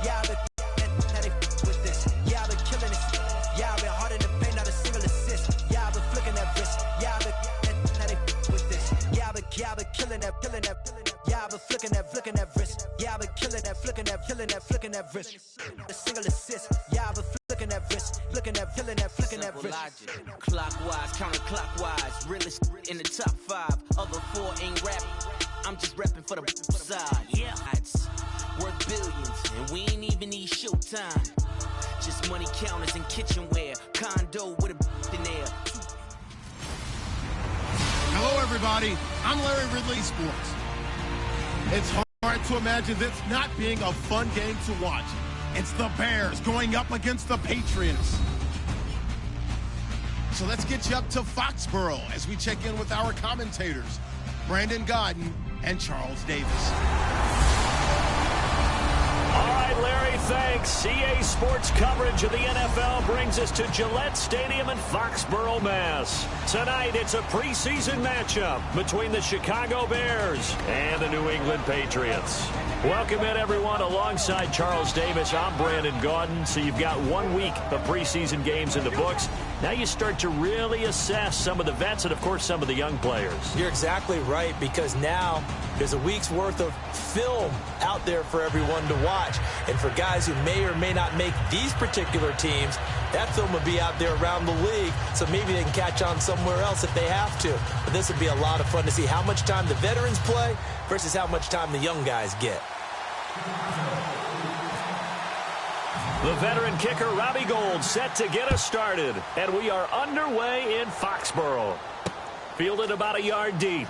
Yeah, I've been now they with this. Yeah, I've been killing it. Yeah, I've been hard in the paint, not a single assist. Yeah, I've been flicking that wrist. Yeah, I've been now they with this. Yeah, I've been killing that. Yeah, I've been flicking that wrist. Yeah, I've been killing that, flicking that wrist. A single assist. Yeah, I've been flicking that wrist, flicking that wrist. Clockwise, counterclockwise, realest in the top 5. Other 4 ain't rapping. I'm just repping for the side. Yeah, it's worth billions, and we ain't even need showtime. Just money counters and kitchenware, condo with a in there. Hello, everybody. I'm Larry Ridley Sports. It's hard to imagine this not being a fun game to watch. It's the Bears going up against the Patriots. So let's get you up to Foxborough as we check in with our commentators, Brandon Godden and Charles Davis. All right, Larry, thanks. CA Sports coverage of the NFL brings us to Gillette Stadium in Foxborough, Mass. Tonight, it's a preseason matchup between the Chicago Bears and the New England Patriots. Welcome in, everyone. Alongside Charles Davis, I'm Brandon Gaudin. So you've got 1 week of preseason games in the books. Now you start to really assess some of the vets and, of course, some of the young players. You're exactly right, because now there's a week's worth of film out there for everyone to watch. And for guys who may or may not make these particular teams, that film will be out there around the league, so maybe they can catch on somewhere else if they have to. But this will be a lot of fun to see how much time the veterans play versus how much time the young guys get. The veteran kicker, Robbie Gould, set to get us started. And we are underway in Foxborough. Fielded about a yard deep.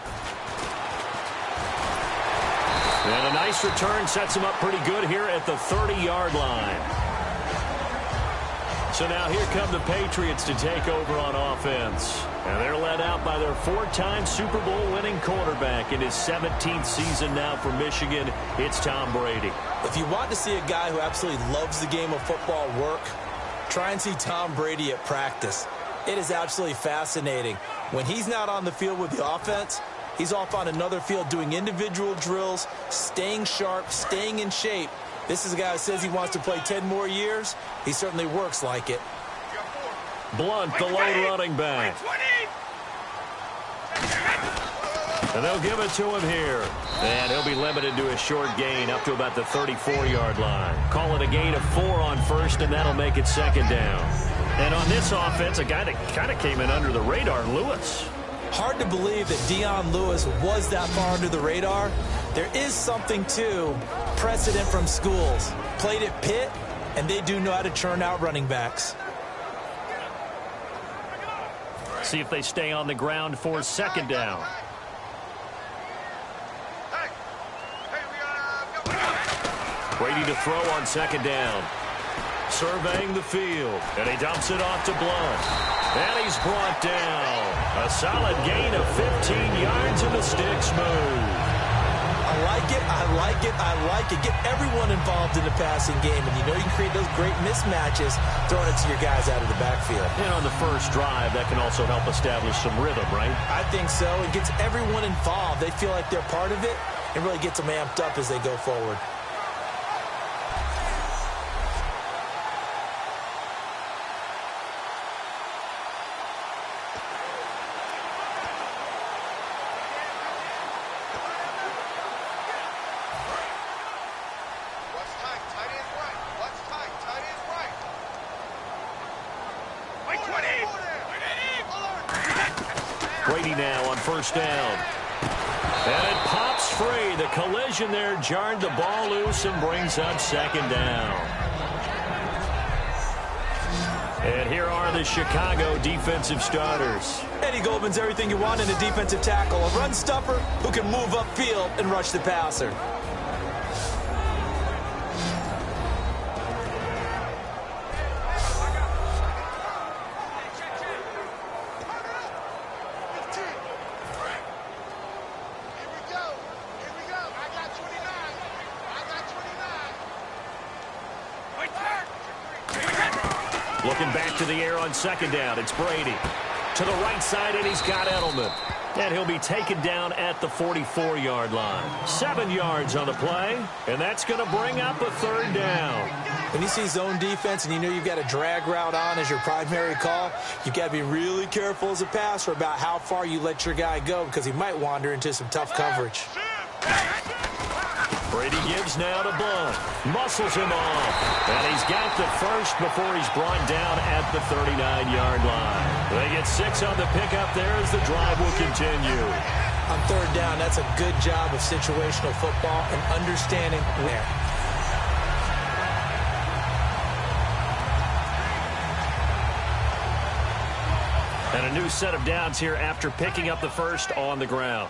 And a nice return sets him up pretty good here at the 30-yard line. So now here come the Patriots to take over on offense. And they're led out by their 4-time Super Bowl winning quarterback in his 17th season now for Michigan. It's Tom Brady. If you want to see a guy who absolutely loves the game of football work, try and see Tom Brady at practice. It is absolutely fascinating. When he's not on the field with the offense, he's off on another field doing individual drills, staying sharp, staying in shape. This is a guy who says he wants to play 10 more years. He certainly works like it. Blunt, the lone running back. And they'll give it to him here. And he'll be limited to a short gain up to about the 34-yard line. Call it a gain of 4 on first, and that'll make it second down. And on this offense, a guy that kind of came in under the radar, Lewis. Hard to believe that Dion Lewis was that far under the radar. There is something to precedent from schools. Played at Pitt, and they do know how to churn out running backs. See if they stay on the ground for second down. Brady to throw on second down. Surveying the field, and he dumps it off to Blunt. And he's brought down. A solid gain of 15 yards, and the sticks move. I like it, I like it, I like it. Get everyone involved in the passing game, and you know you can create those great mismatches throwing it to your guys out of the backfield. And on the first drive, that can also help establish some rhythm, right? I think so. It gets everyone involved. They feel like they're part of it, and really gets them amped up as they go forward. Brady now on first down. And it pops free. The collision there jarred the ball loose and brings up second down. And here are the Chicago defensive starters. Eddie Goldman's everything you want in a defensive tackle. A run stuffer who can move upfield and rush the passer. Looking back to the air on second down. It's Brady. To the right side, and he's got Edelman. And he'll be taken down at the 44-yard line. 7 yards on the play, and that's going to bring up a third down. When you see zone defense and you know you've got a drag route on as your primary call, you've got to be really careful as a passer about how far you let your guy go because he might wander into some tough coverage. Brady gives now to Blunt. Muscles him off. And he's got the first before he's brought down at the 39-yard line. They get 6 on the pickup there as the drive will continue. On third down, that's a good job of situational football and understanding where. And a new set of downs here after picking up the first on the ground.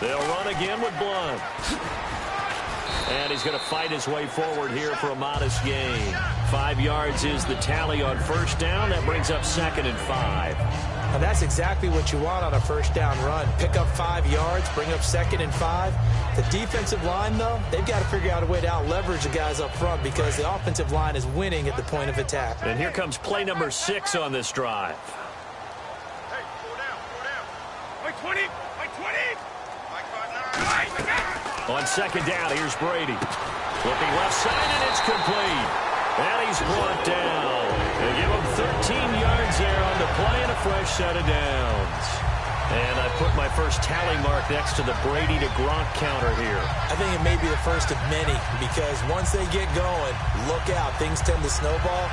They'll run again with Blunt. And he's going to fight his way forward here for a modest gain. 5 yards is the tally on first down. That brings up 2nd and 5. Now that's exactly what you want on a first down run. Pick up 5 yards, bring up 2nd and 5. The defensive line, though, they've got to figure out a way to out-leverage the guys up front because the offensive line is winning at the point of attack. And here comes play number 6 on this drive. Hey, pull down. Like 20, like 20. On second down, here's Brady. Looking left side, and it's complete. And he's brought down. They give him 13 yards there on the play and a fresh set of downs. And I put my first tally mark next to the Brady to Gronk counter here. I think it may be the first of many because once they get going, look out. Things tend to snowball.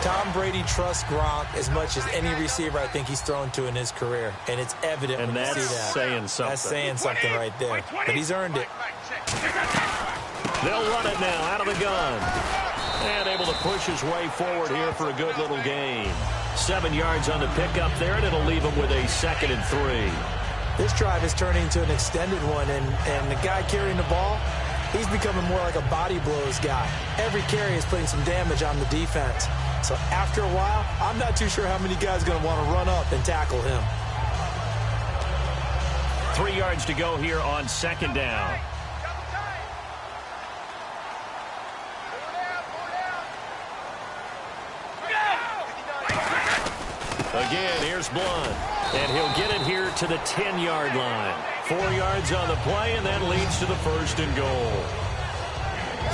Tom Brady trusts Gronk as much as any receiver I think he's thrown to in his career. And it's evident when you see that. And that's saying something. That's saying something right there. But he's earned it. They'll run it now out of the gun. And able to push his way forward here for a good little gain. 7 yards on the pickup there, and it'll leave him with a 2nd and 3. This drive is turning into an extended one, and the guy carrying the ball, he's becoming more like a body blows guy. Every carry is putting some damage on the defense. So after a while, I'm not too sure how many guys are going to want to run up and tackle him. 3 yards to go here on 2nd down. Again, here's Blunt. And he'll get it here to the 10-yard line. 4 yards on the play, and that leads to the 1st and goal.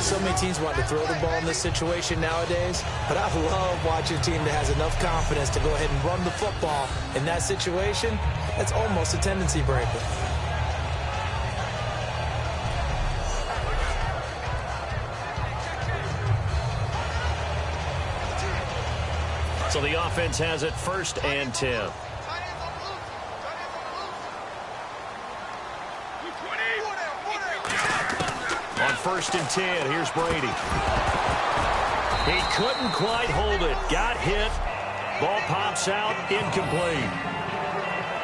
So many teams want to throw the ball in this situation nowadays, but I love watching a team that has enough confidence to go ahead and run the football. In that situation, that's almost a tendency breaker. So the offense has it 1st and 10. On 1st and 10, here's Brady. He couldn't quite hold it. Got hit. Ball pops out. Incomplete.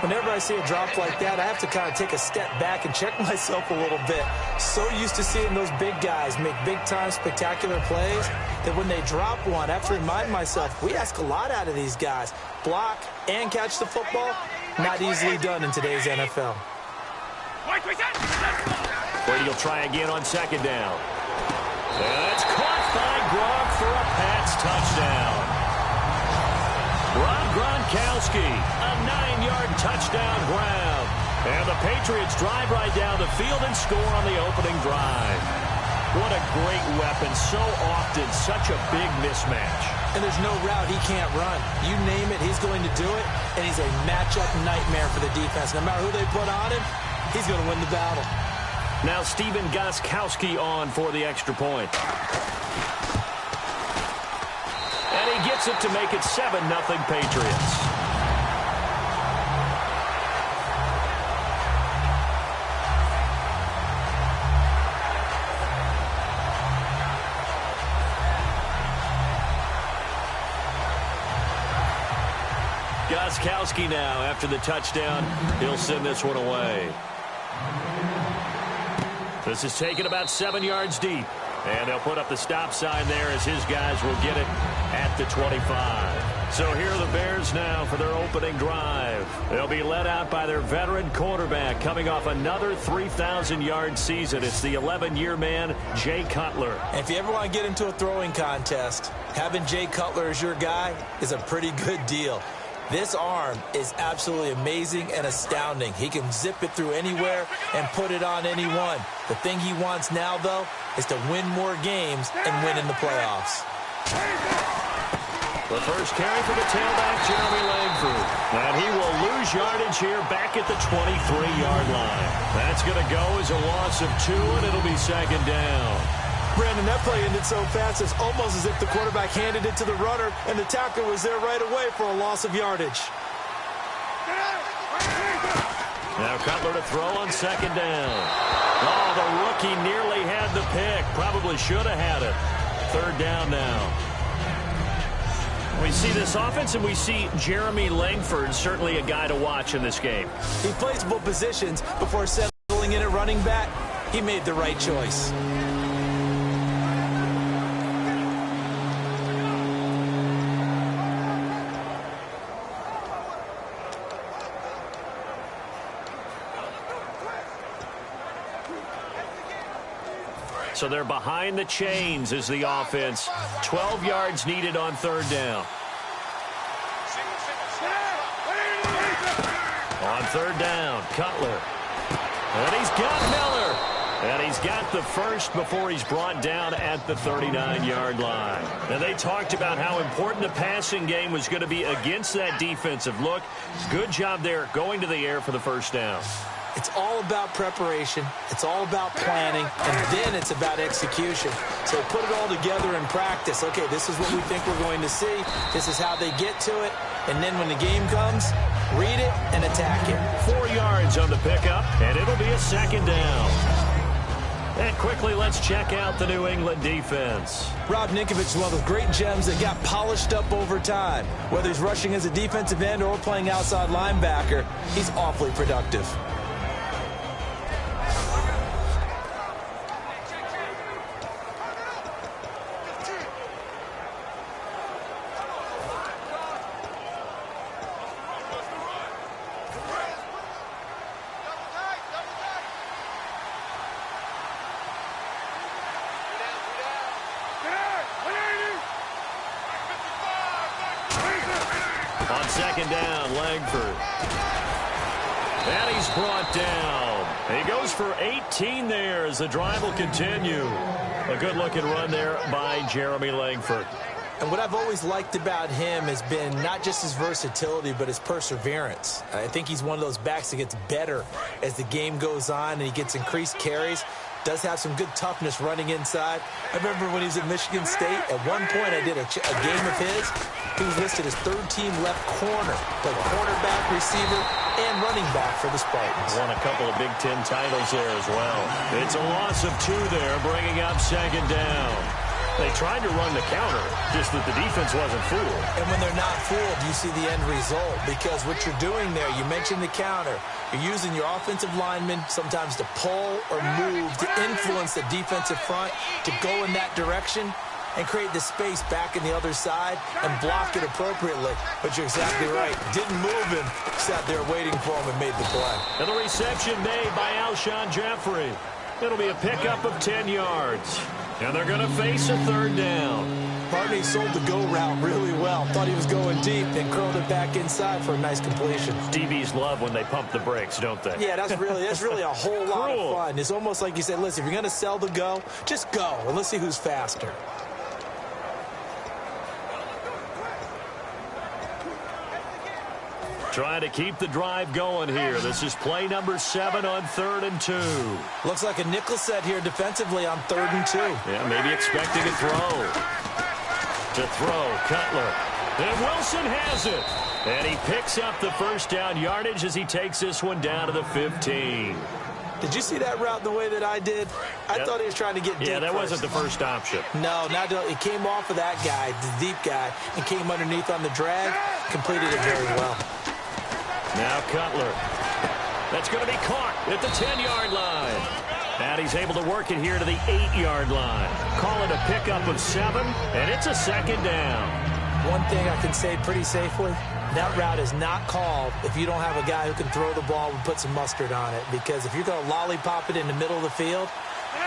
Whenever I see a drop like that, I have to kind of take a step back and check myself a little bit. So used to seeing those big guys make big-time spectacular plays that when they drop one, I have to remind myself, we ask a lot out of these guys. Block and catch the football, not easily done in today's NFL. Brady will try again on 2nd down. And it's caught by Gronk for a Pats touchdown. Rob Gronkowski, a 9-yard touchdown grab. And the Patriots drive right down the field and score on the opening drive. What a great weapon. So often, such a big mismatch. And there's no route he can't run. You name it, he's going to do it. And he's a matchup nightmare for the defense. No matter who they put on him, he's going to win the battle. Now Stephen Gostkowski on for the extra point. And he gets it to make it 7-0 Patriots. Gostkowski now, after the touchdown, he'll send this one away. This is taken about 7 yards deep. And they'll put up the stop sign there as his guys will get it at the 25. So here are the Bears now for their opening drive. They'll be led out by their veteran quarterback coming off another 3,000-yard season. It's the 11-year man, Jay Cutler. And if you ever want to get into a throwing contest, having Jay Cutler as your guy is a pretty good deal. This arm is absolutely amazing and astounding. He can zip it through anywhere and put it on anyone. The thing he wants now, though, is to win more games and win in the playoffs. The first carry for the tailback, Jeremy Langford. And he will lose yardage here back at the 23-yard line. That's going to go as a loss of 2, and it'll be second down. Brandon, that play ended so fast, it's almost as if the quarterback handed it to the runner, and the tackler was there right away for a loss of yardage. Now Cutler to throw on second down. Oh, the rookie nearly had the pick. Probably should have had it. Third down now. We see this offense, and we see Jeremy Langford, certainly a guy to watch in this game. He plays both positions before settling in at running back. He made the right choice. So they're behind the chains as the offense. 12 yards needed on third down. On third down, Cutler. And he's got Miller. And he's got the first before he's brought down at the 39-yard line. And they talked about how important the passing game was going to be against that defensive look. Good job there going to the air for the first down. It's all about preparation. It's all about planning. And then it's about execution. So put it all together in practice. Okay, this is what we think we're going to see. This is how they get to it. And then when the game comes, read it and attack it. 4 yards on the pickup, and it'll be a second down. And quickly, let's check out the New England defense. Rob Ninkovich is one of those great gems that got polished up over time. Whether he's rushing as a defensive end or playing outside linebacker, he's awfully productive. On second down, Langford. And he's brought down. He goes for 18 there as the drive will continue. A good-looking run there by Jeremy Langford. And what I've always liked about him has been not just his versatility, but his perseverance. I think he's one of those backs that gets better as the game goes on and he gets increased carries. Does have some good toughness running inside. I remember when he was at Michigan State, at one point I did a game of his. He was listed as third-team left corner, played cornerback, receiver, and running back for the Spartans. Won a couple of Big Ten titles there as well. It's a loss of 2 there, bringing up second down. They tried to run the counter, just that the defense wasn't fooled. And when they're not fooled, you see the end result. Because what you're doing there, you mentioned the counter. You're using your offensive linemen sometimes to pull or move, to influence the defensive front, to go in that direction and create the space back in the other side and block it appropriately. But you're exactly right. Didn't move him, sat there waiting for him and made the play. And the reception made by Alshon Jeffrey. It'll be a pickup of 10 yards. And they're going to face a third down. Barney sold the go route really well. Thought he was going deep, then curled it back inside for a nice completion. DBs love when they pump the brakes, don't they? Yeah, that's really a whole lot of fun. It's almost like you said, listen, if you're going to sell the go, just go, and let's see who's faster. Trying to keep the drive going here. This is play number 7 on 3rd and 2. Looks like a nickel set here defensively on 3rd and 2. Yeah, maybe expecting a throw. To throw, Cutler. And Wilson has it. And he picks up the first down yardage as he takes this one down to the 15. Did you see that route the way that I did? I thought he was trying to get deep. Yeah, that first. wasn't the first option. No, it came off of that guy, the deep guy, and came underneath on the drag. Completed it very well. Now Cutler. That's going to be caught at the 10-yard line. And he's able to work it here to the 8-yard line. Call it a pickup of 7, and it's a second down. One thing I can say pretty safely, that route is not called if you don't have a guy who can throw the ball and put some mustard on it. Because if you're going to lollipop it in the middle of the field,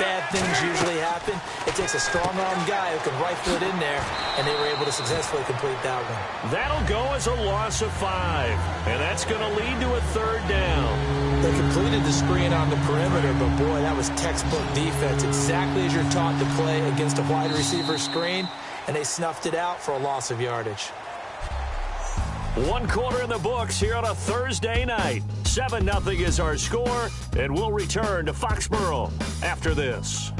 bad things usually happen. It takes a strong-arm guy who can rifle it in there, and they were able to successfully complete that one. That'll go as a loss of 5, and that's going to lead to a 3rd down. They completed the screen on the perimeter, but boy, that was textbook defense. Exactly as you're taught to play against a wide receiver screen, and they snuffed it out for a loss of yardage. 1 quarter in the books here on a Thursday night. 7-0 is our score, and we'll return to Foxborough after this.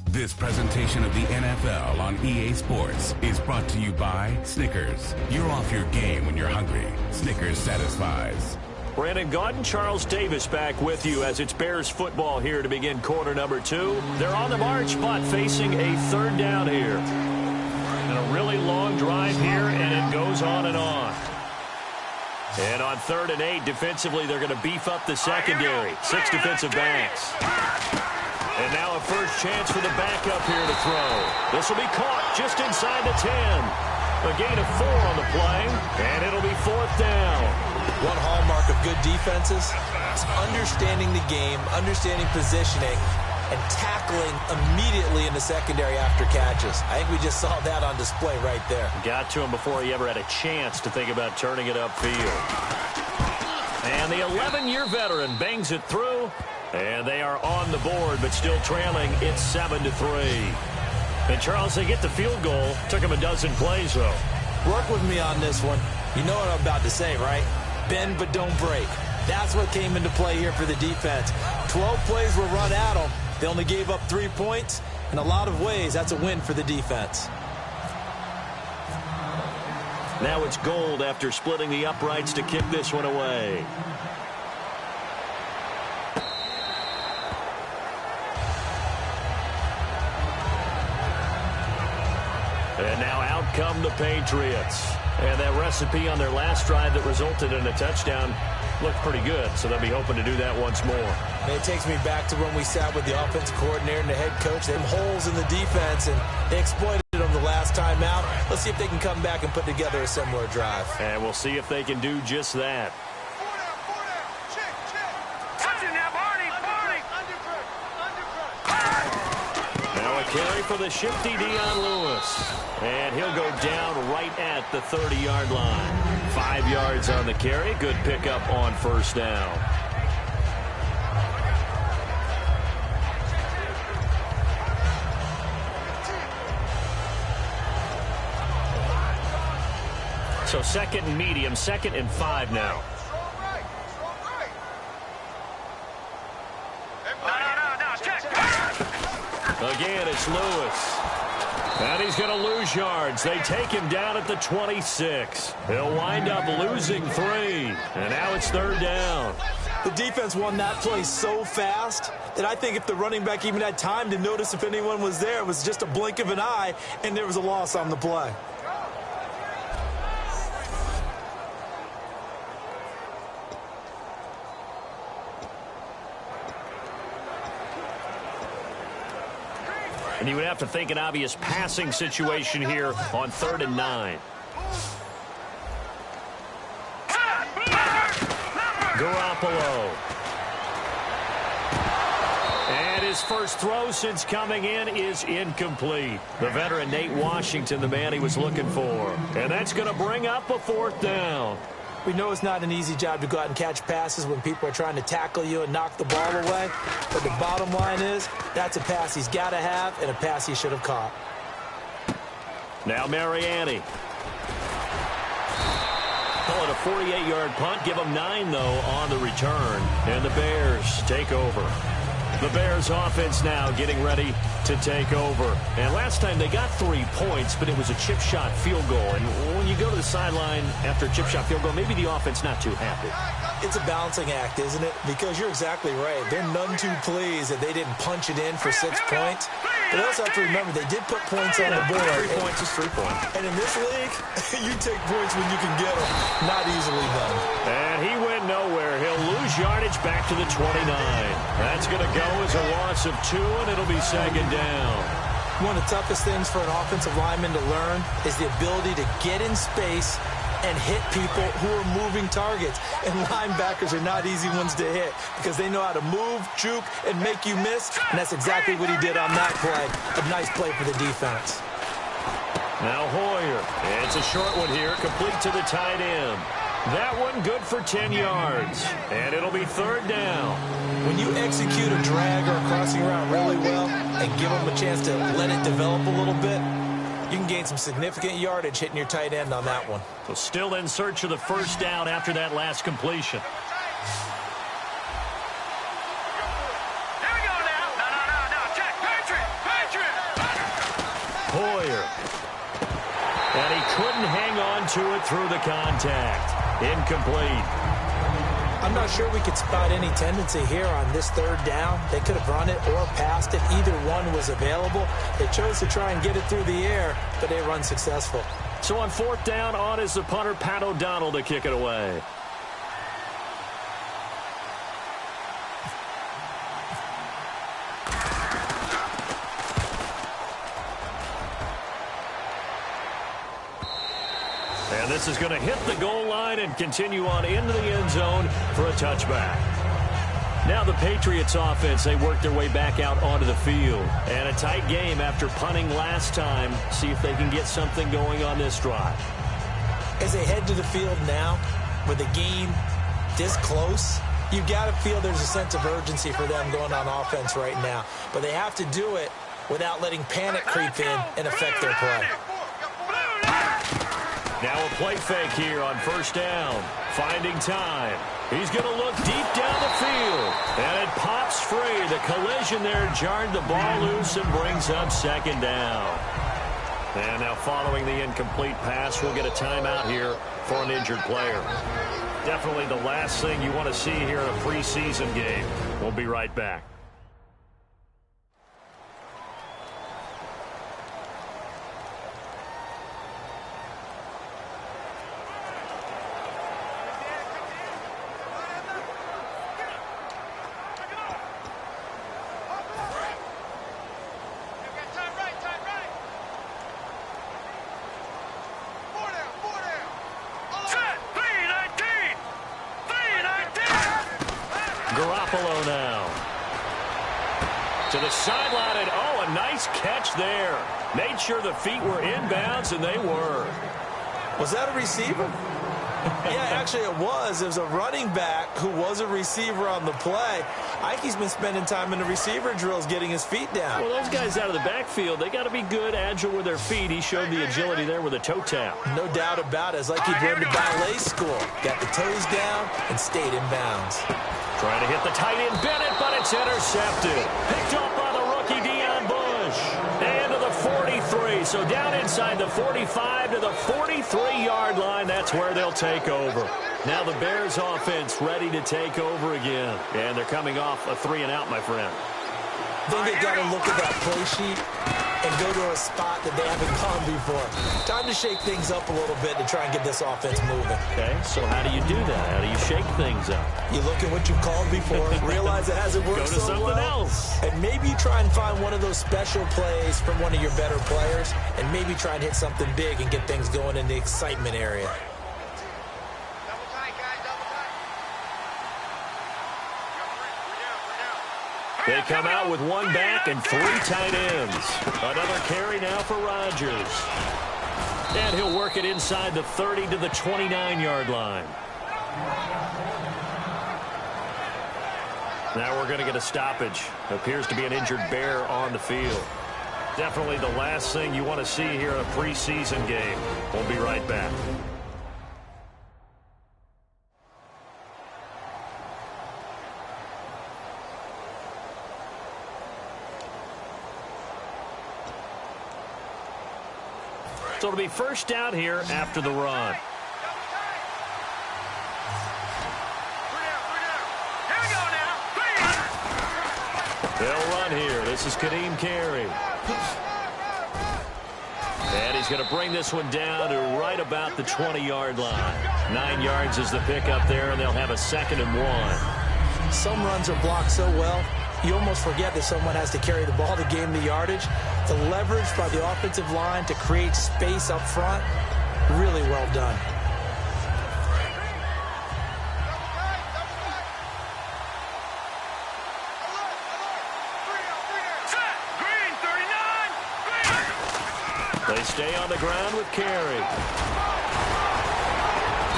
This presentation of the NFL on EA Sports is brought to you by Snickers. You're off your game when you're hungry. Snickers satisfies. Brandon Gaudin, Charles Davis back with you as it's Bears football here to begin quarter number 2. They're on the march, but facing a 3rd down here. And a really long drive here, and it goes on and on. And on 3rd and 8, defensively, they're going to beef up the secondary. 6 defensive backs. And now a first chance for the backup here to throw. This will be caught just inside the 10. A gain of 4 on the play, and it'll be 4th down. One hallmark of good defenses is understanding the game, understanding positioning, and tackling immediately in the secondary after catches. I think we just saw that on display right there. Got to him before he ever had a chance to think about turning it upfield. And the 11-year veteran bangs it through, and they are on the board, but still trailing. It's 7-3. And, Charles, they get the field goal. Took him a dozen plays, though. Work with me on this one. You know what I'm about to say, right? Bend but don't break. That's what came into play here for the defense. 12 plays were run at them. They only gave up 3 points. In a lot of ways, that's a win for the defense. Now it's Gold after splitting the uprights to kick this one away. And now out come the Patriots. And that recipe on their last drive that resulted in a touchdown looked pretty good, so they'll be hoping to do that once more. And it takes me back to when we sat with the offensive coordinator and the head coach. They have holes in the defense, and they exploited them the last time out. Let's see if they can come back and put together a similar drive. And we'll see if they can do just that. Now a carry for the shifty Dion Lewis. And he'll go down right at the 30-yard line. 5 yards on the carry. Good pickup on 1st down. So 2nd and medium, 2nd and 5 now. Again, it's Lewis. And he's going to lose yards. They take him down at the 26. He'll wind up losing 3. And now it's 3rd down. The defense won that play so fast that I think if the running back even had time to notice if anyone was there, it was just a blink of an eye, and there was a loss on the play. And you would have to think an obvious passing situation here on 3rd and 9. Garoppolo. And his first throw since coming in is incomplete. The veteran Nate Washington, the man he was looking for. And that's going to bring up a 4th down. We know it's not an easy job to go out and catch passes when people are trying to tackle you and knock the ball away. But the bottom line is, that's a pass he's got to have and a pass he should have caught. Now Mariani. Call it a 48-yard punt. Give them 9, though, on the return. And the Bears take over. The Bears offense now getting ready to take over. And last time they got 3 points, but it was a chip shot field goal. And when you go to the sideline after a chip shot field goal, maybe the offense not too happy. It's a balancing act, isn't it? Because you're exactly right. They're none too pleased that they didn't punch it in for 6 points. But also have to remember, they did put points on the board. 3 points is 3 points. And in this league, you take points when you can get them. Not easily done. And he went nowhere. He'll lose yardage back to the 29. That's going to go as a loss of 2, and it'll be 2nd down. One of the toughest things for an offensive lineman to learn is the ability to get in space and hit people who are moving targets. And linebackers are not easy ones to hit because they know how to move, juke, and make you miss. And that's exactly what he did on that play. A nice play for the defense. Now Hoyer. It's a short one here, complete to the tight end. That one good for 10 yards. And it'll be third down. When you execute a drag or a crossing route really well and give them a chance to let it develop a little bit, you can gain some significant yardage hitting your tight end on that one. So still in search of the first down after that last completion. Here we go now. No. Check. Patriot. Hoyer. And he couldn't hang on to it through the contact. Incomplete. I'm not sure we could spot any tendency here on this third down. They could have run it or passed it. Either one was available. They chose to try and get it through the air, but they were unsuccessful. So on fourth down, on is the punter, Pat O'Donnell, to kick it away. And this is going to hit the goal line and continue on into the end zone for a touchback. Now the Patriots offense, they work their way back out onto the field. And a tight game after punting last time. See if they can get something going on this drive. As they head to the field now, with the game this close, you've got to feel there's a sense of urgency for them going on offense right now. But they have to do it without letting panic creep in and affect their play. Now a play fake here on first down. Finding time. He's going to look deep down the field. And it pops free. The collision there jarred the ball loose and brings up second down. And now following the incomplete pass, we'll get a timeout here for an injured player. Definitely the last thing you want to see here in a preseason game. We'll be right back. To the sideline, and a nice catch there. Made sure the feet were inbounds, and they were. Was that a receiver? Yeah, actually it was. It was a running back who was a receiver on the play. Ike's been spending time in the receiver drills getting his feet down. Well, those guys out of the backfield, they got to be good, agile with their feet. He showed the agility there with a toe tap. No doubt about it. It's like he'd been to ballet school. Got the toes down and stayed in bounds. Trying to hit the tight end Bennett, but it's intercepted. Picked up by the rookie Deion Bush. And to the 43. So down inside the 45 to the 43-yard line. That's where they'll take over. Now the Bears offense ready to take over again. And they're coming off a 3-and-out, my friend. Then they got to look at that play sheet and go to a spot that they haven't gone before. Time to shake things up a little bit to try and get this offense moving. Okay, so how do you do that? How do you shake things up? You look at what you've called before, realize it hasn't worked so well. Go to something else. And maybe you try and find one of those special plays from one of your better players, and maybe try and hit something big and get things going in the excitement area. They come out with one back and 3 tight ends. Another carry now for Rodgers. And he'll work it inside the 30 to the 29-yard line. Now we're going to get a stoppage. Appears to be an injured Bear on the field. Definitely the last thing you want to see here in a preseason game. We'll be right back. So it'll be first down here after the run. They'll run here. This is Kadeem Carey. And he's going to bring this one down to right about the 20-yard line. 9 yards is the pickup there, and they'll have a 2nd and 1. Some runs are blocked so well, you almost forget that someone has to carry the ball to gain the yardage. The leverage by the offensive line to create space up front, really well done. stay on the ground with Carey.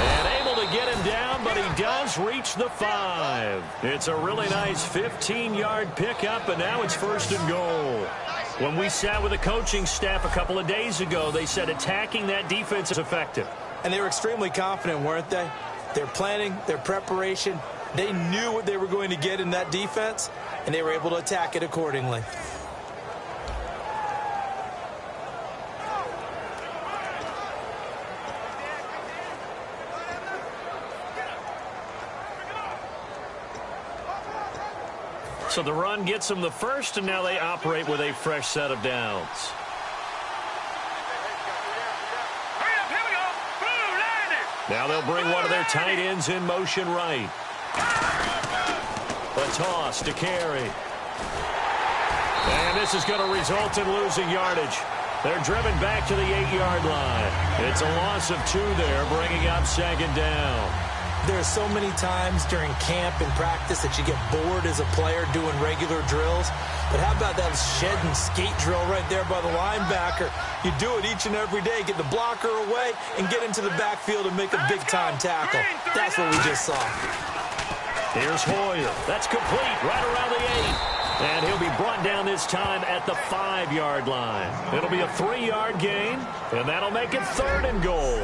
And able to get him down, but he does reach the 5. It's a really nice 15-yard pickup, and now it's 1st and goal. When we sat with the coaching staff a couple of days ago, they said attacking that defense is effective. And they were extremely confident, weren't they? Their planning, their preparation, they knew what they were going to get in that defense, and they were able to attack it accordingly. So the run gets them the first, and now they operate with a fresh set of downs. Now they'll bring one of their tight ends in motion right. A toss to Carey. And this is going to result in losing yardage. They're driven back to the 8-yard line. It's a loss of 2 there, bringing up 2nd down. There are so many times during camp and practice that you get bored as a player doing regular drills. But how about that shed and skate drill right there by the linebacker? You do it each and every day. Get the blocker away and get into the backfield and make a big-time tackle. That's what we just saw. Here's Hoyer. That's complete right around the 8. And he'll be brought down this time at the 5-yard line. It'll be a 3-yard gain, and that'll make it 3rd and goal.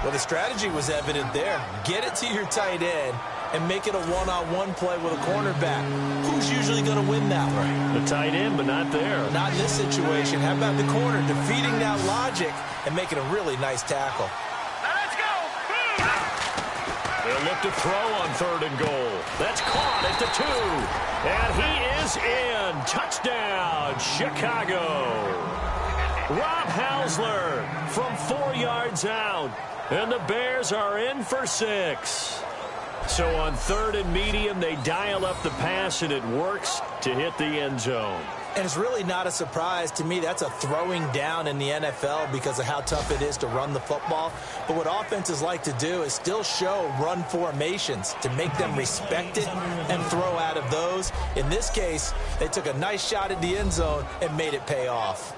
Well, the strategy was evident there. Get it to your tight end and make it a one-on-one play with a cornerback. Who's usually going to win that one? The tight end, but not there. Not in this situation. How about the corner defeating that logic and making a really nice tackle? Now let's go. They'll look to throw on 3rd and goal. That's caught at the 2. And he is in. Touchdown, Chicago. Rob Hausler from 4 yards out. And the Bears are in for 6. So on 3rd and medium, they dial up the pass, and it works to hit the end zone. And it's really not a surprise to me. That's a throwing down in the NFL because of how tough it is to run the football. But what offenses like to do is still show run formations to make them respect it and throw out of those. In this case, they took a nice shot at the end zone and made it pay off.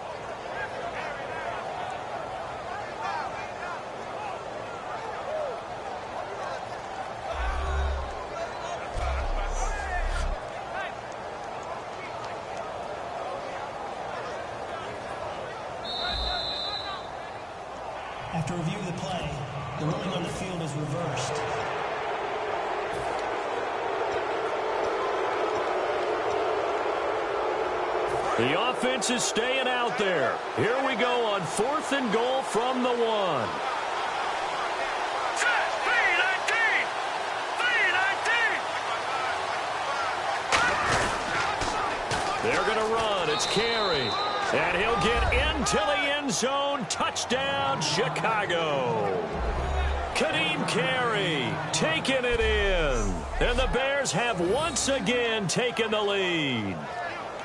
After review of the play, the ruling on the field is reversed. The offense is staying out there. Here we go on 4th and goal from the 1. They're going to run. It's Carey. And he'll get into the end zone. Touchdown, Chicago. Kadeem Carey taking it in. And the Bears have once again taken the lead.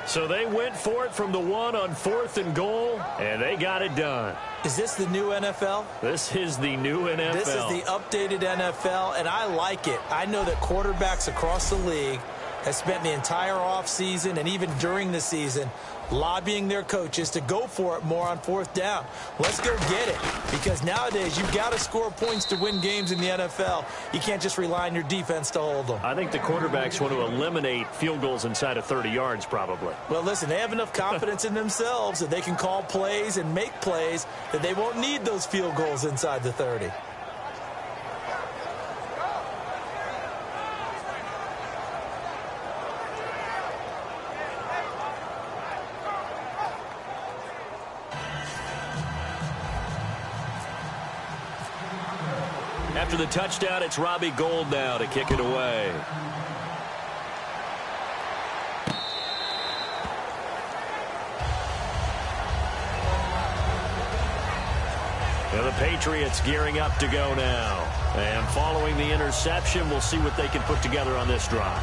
So they went for it from the 1 on 4th and goal, and they got it done. Is this the new NFL? This is the new NFL. This is the updated NFL, and I like it. I know that quarterbacks across the league have spent the entire offseason and even during the season lobbying their coaches to go for it more on 4th down. Let's go get it, because nowadays you've got to score points to win games in the NFL. You can't just rely on your defense to hold them. I think the quarterbacks want to eliminate field goals inside of 30 yards probably. Well, listen, they have enough confidence in themselves that they can call plays and make plays that they won't need those field goals inside the 30. After the touchdown, it's Robbie Gould now to kick it away. And the Patriots gearing up to go now. And following the interception, we'll see what they can put together on this drive.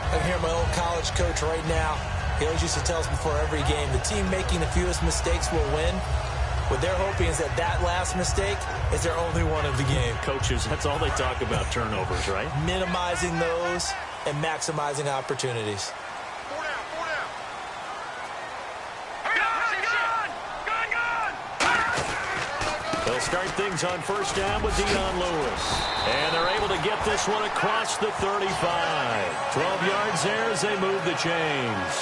I can hear my old college coach right now. He always used to tell us before every game, the team making the fewest mistakes will win. What they're hoping is that that last mistake is their only one of the game. Coaches, that's all they talk about, turnovers, right? Minimizing those and maximizing opportunities. They'll start things on first down with Dion Lewis. And they're able to get this one across the 35. 12 yards there as they move the chains.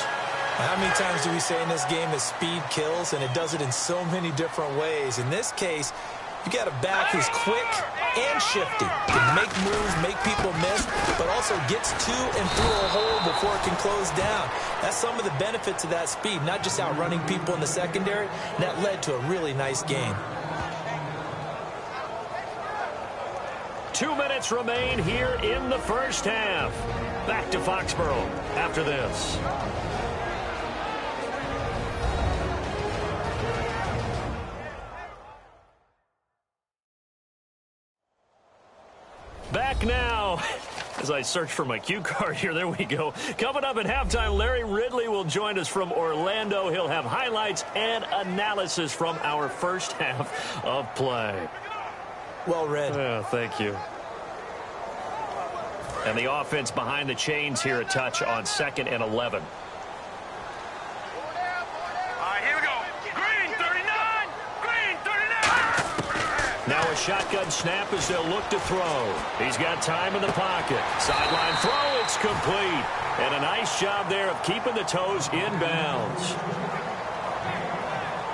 How many times do we say in this game that speed kills, and it does it in so many different ways? In this case, you got a back who's quick and shifty. Can make moves, make people miss, but also gets to and through a hole before it can close down. That's some of the benefits of that speed, not just outrunning people in the secondary. And that led to a really nice gain. 2 minutes remain here in the first half. Back to Foxborough after this. Back now. As I search for my cue card here, there we go. Coming up at halftime, Larry Ridley will join us from Orlando. He'll have highlights and analysis from our first half of play. Well read. Yeah, thank you. And the offense behind the chains here, a touch on 2nd and 11. Now a shotgun snap as they'll look to throw. He's got time in the pocket. Sideline throw, it's complete. And a nice job there of keeping the toes in bounds.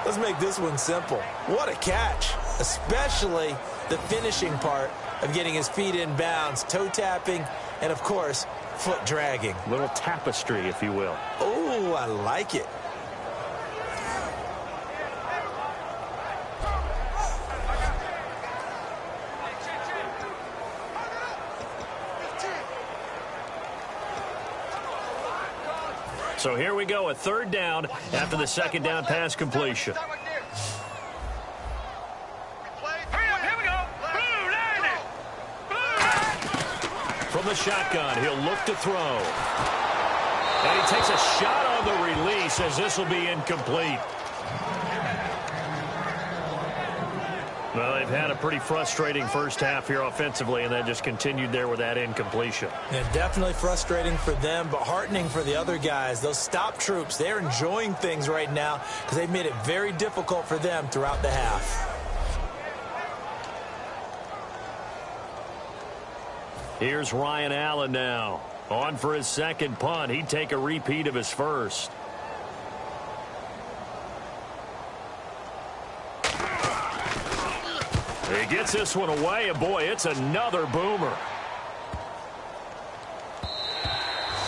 Let's make this one simple. What a catch, especially the finishing part of getting his feet in bounds, toe tapping, and of course, foot dragging. Little tapestry, if you will. Oh, I like it. So here we go, a 3rd down after the 2nd down pass completion. From the shotgun, he'll look to throw. And he takes a shot on the release as this will be incomplete. Well, they've had a pretty frustrating first half here offensively, and then just continued there with that incompletion. Yeah, definitely frustrating for them, but heartening for the other guys. Those stop troops, they're enjoying things right now because they've made it very difficult for them throughout the half. Here's Ryan Allen now. On for his 2nd punt. He'd take a repeat of his first. He gets this one away, and boy, it's another boomer.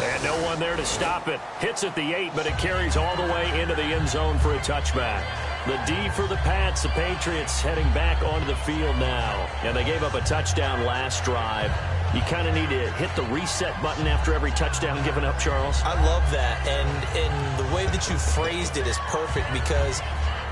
And no one there to stop it. Hits at the 8, but it carries all the way into the end zone for a touchback. The D for the Pats. The Patriots heading back onto the field now. And they gave up a touchdown last drive. You kind of need to hit the reset button after every touchdown given up, Charles. I love that. And the way that you phrased it is perfect because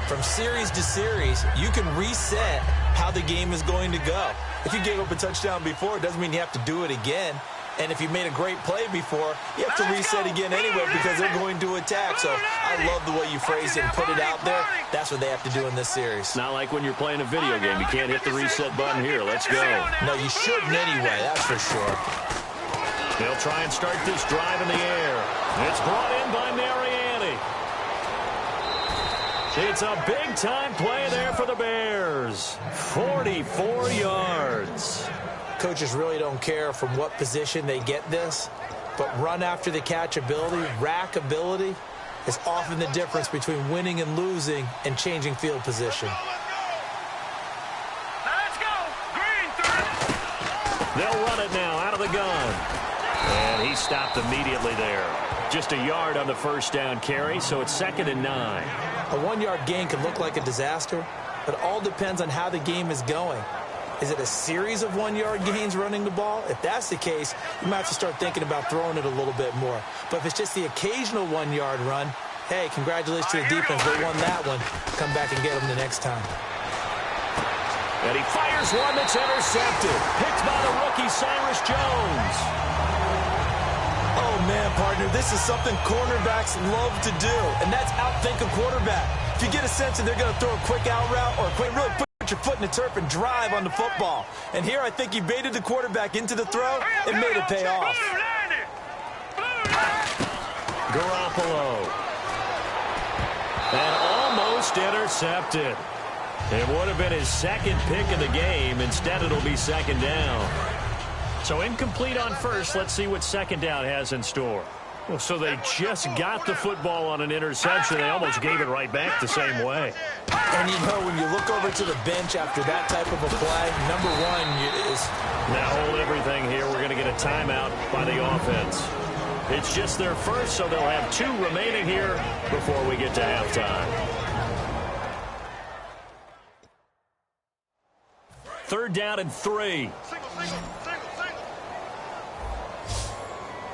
from series to series, you can reset how the game is going to go. If you gave up a touchdown before, it doesn't mean you have to do it again. And if you made a great play before, you have to reset again anyway because they're going to attack. So I love the way you phrased it and put it out there. That's what they have to do in this series. Not like when you're playing a video game. You can't hit the reset button here. Let's go. No, you shouldn't anyway, that's for sure. They'll try and start this drive in the air. It's brought in by Mariani. It's a big-time play there for the Bears. 44 yards. Coaches really don't care from what position they get this, but run after the catch ability, rack ability, is often the difference between winning and losing and changing field position. Let's go! Green, 30. They'll run it now out of the gun. And he stopped immediately there. Just a yard on the first down carry, so it's 2nd and 9. A 1-yard gain can look like a disaster, but it all depends on how the game is going. Is it a series of 1-yard gains running the ball? If that's the case, you might have to start thinking about throwing it a little bit more. But if it's just the occasional 1-yard run, hey, congratulations to the defense. They won that one. Come back and get them the next time. And he fires one that's intercepted. Picked by the rookie Cyrus Jones. Oh, man, partner, this is something cornerbacks love to do, and that's outthink a quarterback. If you get a sense that they're going to throw a quick out route or a quick really put your foot in the turf and drive on the football. And here I think he baited the quarterback into the throw and made it pay off. Garoppolo. And almost intercepted. It would have been his second pick of the game. Instead, it'll be second down. So incomplete on first. Let's see what second down has in store. Well, so they just got the football on an interception. They almost gave it right back the same way. And, you know, when you look over to the bench after that type of a play, number one is... Now hold everything here. We're going to get a timeout by the offense. It's just their first, so they'll have 2 remaining here before we get to halftime. Third down and 3. Single.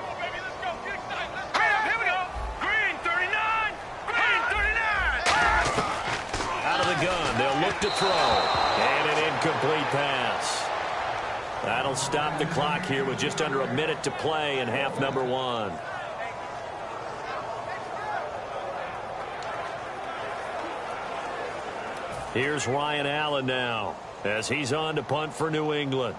Oh, baby, let's go. Get excited. Let's go. Here we go. Green 39. Green 39. Out of the gun. They'll look to throw. And an incomplete pass. That'll stop the clock here with just under a minute to play in half number 1. Here's Ryan Allen now as he's on to punt for New England.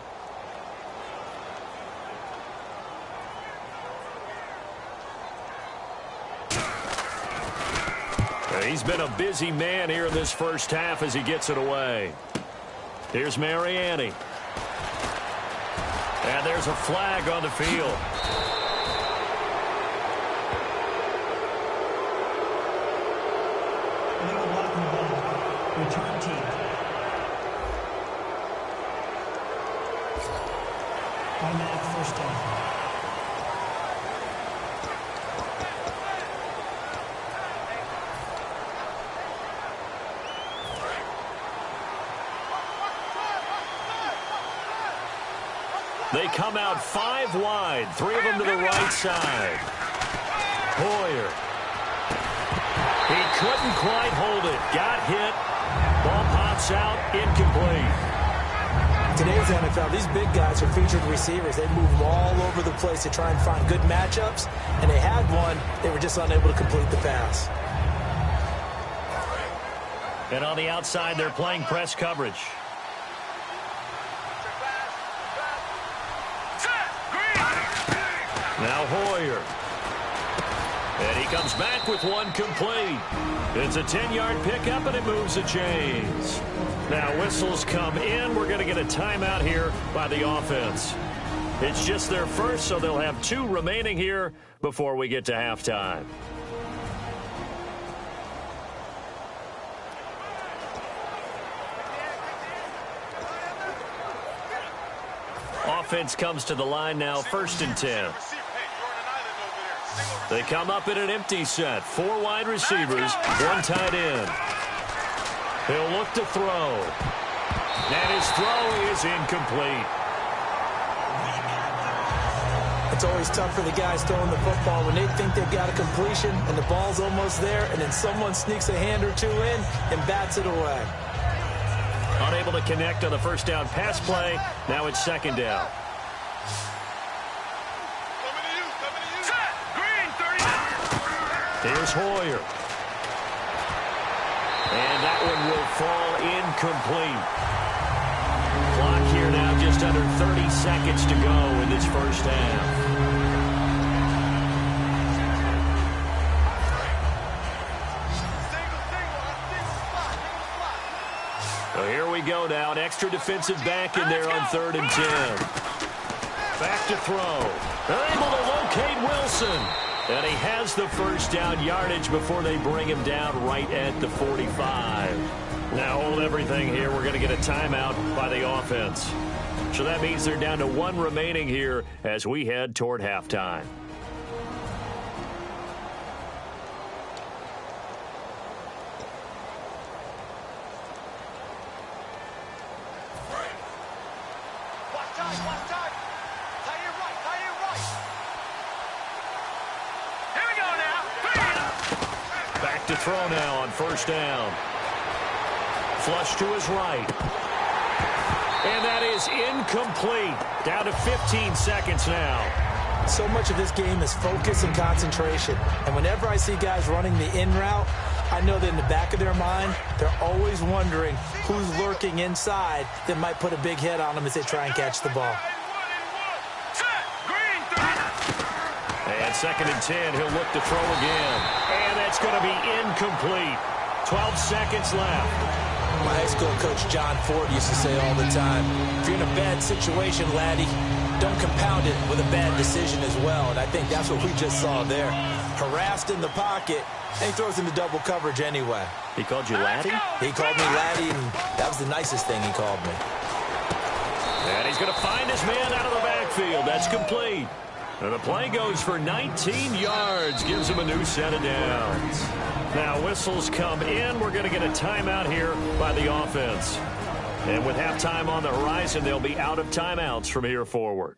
He's been a busy man here in this first half as he gets it away. Here's Mariani. And there's a flag on the field. Illegal blocking ball. Return team. Automatic first down. They come out 5 wide, 3 of them to the right side. Hoyer. He couldn't quite hold it. Got hit. Ball pops out, incomplete. Today's NFL, these big guys are featured receivers. They move all over the place to try and find good matchups, and they had one. They were just unable to complete the pass. And on the outside, they're playing press coverage. Now Hoyer. And he comes back with one complete. It's a 10-yard pickup, and it moves the chains. Now whistles come in. We're going to get a timeout here by the offense. It's just their first, so they'll have 2 remaining here before we get to halftime. Offense comes to the line now, 1st and 10. They come up in an empty set. 4 wide receivers, 1 tight end. He'll look to throw. And his throw is incomplete. It's always tough for the guys throwing the football when they think they've got a completion and the ball's almost there, and then someone sneaks a hand or 2 in and bats it away. Unable to connect on the first down pass play. Now it's second down. Here's Hoyer. And that one will fall incomplete. Clock here now just under 30 seconds to go in this first half. So here we go now. An extra defensive back in there on 3rd and 10. Back to throw. They're able to locate Wilson. And he has the first down yardage before they bring him down right at the 45. Now hold everything here. We're going to get a timeout by the offense. So that means they're down to 1 remaining here as we head toward halftime. To throw now on first down. Flush to his right. And that is incomplete. Down to 15 seconds now. So much of this game is focus and concentration. And whenever I see guys running the in route, I know that in the back of their mind, they're always wondering who's lurking inside that might put a big hit on them as they try and catch the ball. And 2nd and 10, he'll look to throw again. And that's going to be incomplete. 12 seconds left. My high school coach John Ford used to say all the time, if you're in a bad situation, laddie, don't compound it with a bad decision as well. And I think that's what we just saw there. Harassed in the pocket, and he throws into double coverage anyway. He called you laddie? He called me laddie, and that was the nicest thing he called me. And he's going to find his man out of the backfield. That's complete. And the play goes for 19 yards. Gives him a new set of downs. Now whistles come in. We're going to get a timeout here by the offense. And with halftime on the horizon, they'll be out of timeouts from here forward.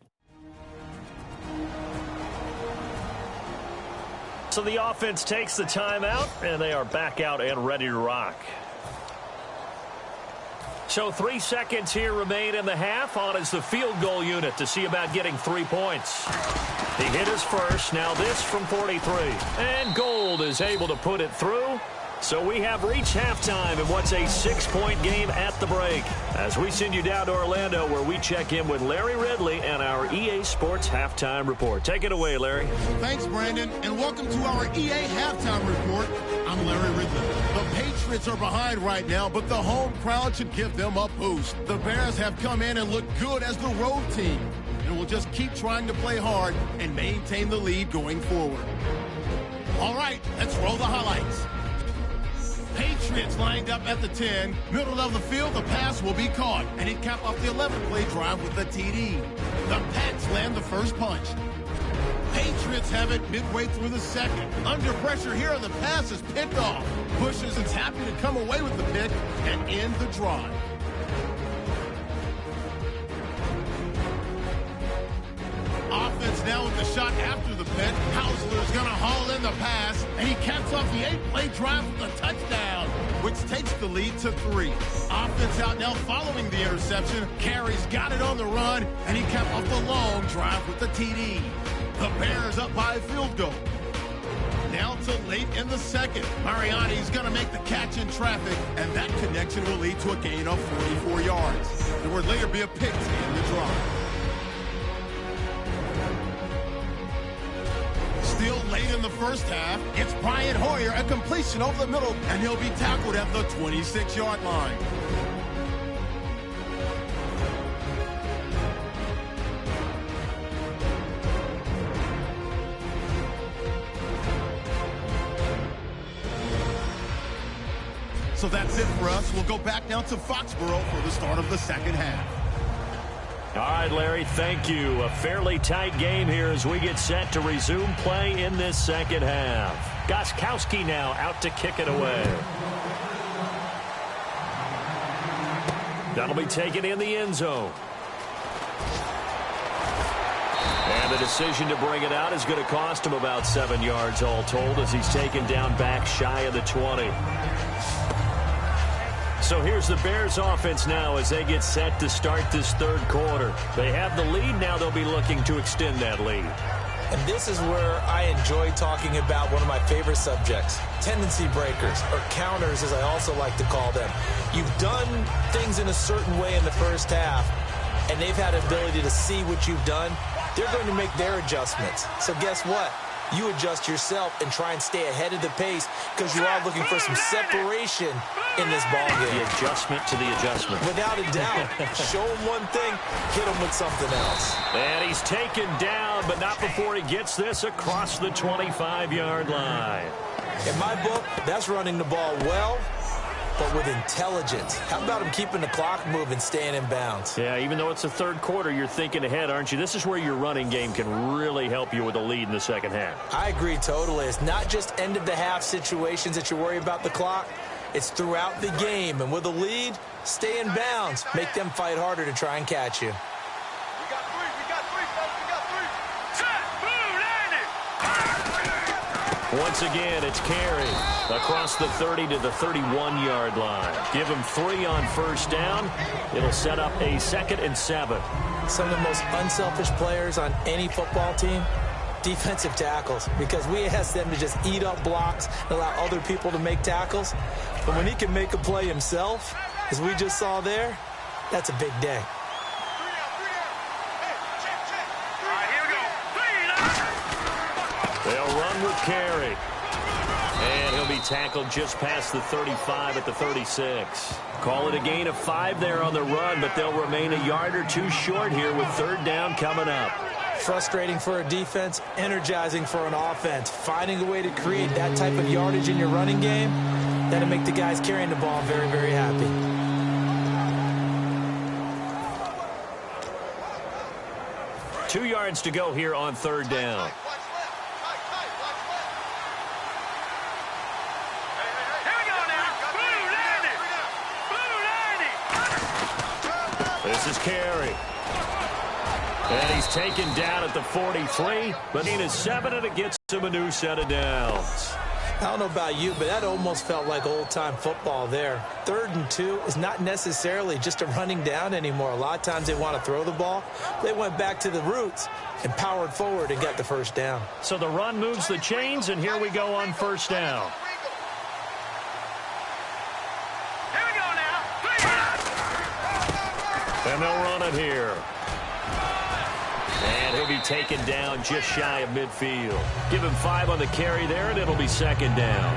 So the offense takes the timeout, and they are back out and ready to rock. So 3 seconds here remain in the half. On is the field goal unit to see about getting 3 points. He hit his first. Now this from 43. And Gold is able to put it through. So we have reached halftime in what's a 6-point game at the break. As we send you down to Orlando, where we check in with Larry Ridley and our EA Sports Halftime Report. Take it away, Larry. Thanks, Brandon, and welcome to our EA Halftime Report. I'm Larry Ridley. The Patriots are behind right now, but the home crowd should give them a boost. The Bears have come in and looked good as the road team, and will just keep trying to play hard and maintain the lead going forward. All right, let's roll the highlights. Patriots lined up at the 10. Middle of the field, the pass will be caught, and he capped off the 11-play drive with the TD. The Pats land the first punch. Patriots have it midway through the second. Under pressure here, the pass is picked off. Bushers is happy to come away with the pick and end the drive. Offense now with the shot after the pick. Hausler's going to haul in the pass, and he caps off the 8-play drive with a touchdown, which takes the lead to 3. Offense out now following the interception. Carey's got it on the run, and he capped off the long drive with the TD. The Bears up by a field goal. Now to late in the second. Mariani's going to make the catch in traffic, and that connection will lead to a gain of 44 yards. There would later be a pick to end the drive. Still late in the first half, it's Brian Hoyer, a completion over the middle, and he'll be tackled at the 26-yard line. So that's it for us. We'll go back now to Foxborough for the start of the second half. All right, Larry, thank you. A fairly tight game here as we get set to resume play in this second half. Gostkowski now out to kick it away. That'll be taken in the end zone. And the decision to bring it out is going to cost him about 7 yards all told as he's taken down back shy of the 20. So here's the Bears offense now as they get set to start this third quarter. They have the lead. Now they'll be looking to extend that lead. And this is where I enjoy talking about one of my favorite subjects, tendency breakers, or counters as I also like to call them. You've done things in a certain way in the first half, and they've had the ability to see what you've done. They're going to make their adjustments. So guess what? You adjust yourself and try and stay ahead of the pace because you are looking for some separation in this ball game. The adjustment to the adjustment. Without a doubt. Show him one thing, hit him with something else. And he's taken down, but not before he gets this across the 25-yard line. In my book, that's running the ball well, but with intelligence. How about him keeping the clock moving, staying in bounds? Yeah, even though it's the third quarter, you're thinking ahead, aren't you? This is where your running game can really help you with a lead in the second half. I agree totally. It's not just end-of-the-half situations that you worry about the clock. It's throughout the game. And with a lead, stay in bounds. Make them fight harder to try and catch you. We got three, folks. We got three. Set, boom, landed. Once again, it's Carey across the 30 to the 31-yard line. Give him 3 on first down. It'll set up a 2nd and 7. Some of the most unselfish players on any football team, defensive tackles, because we ask them to just eat up blocks and allow other people to make tackles. But when he can make a play himself, as we just saw there, that's a big day. They'll run with Carey. And he'll be tackled just past the 35 at the 36. Call it a gain of 5 there on the run, but they'll remain a yard or two short here with third down coming up. Frustrating for a defense, energizing for an offense. Finding a way to create that type of yardage in your running game, that'll make the guys carrying the ball very, very happy. Two yards to go here on third down. This is Carey. And he's taken down at the 43, but he is 7, and it gets him a new set of downs. I don't know about you, but that almost felt like old-time football there. 3rd and 2 is not necessarily just a running down anymore. A lot of times they want to throw the ball. They went back to the roots and powered forward and got the first down. So the run moves the chains, and here we go on first down. And they'll run it here. And he'll be taken down just shy of midfield. Give him 5 on the carry there, and it'll be second down.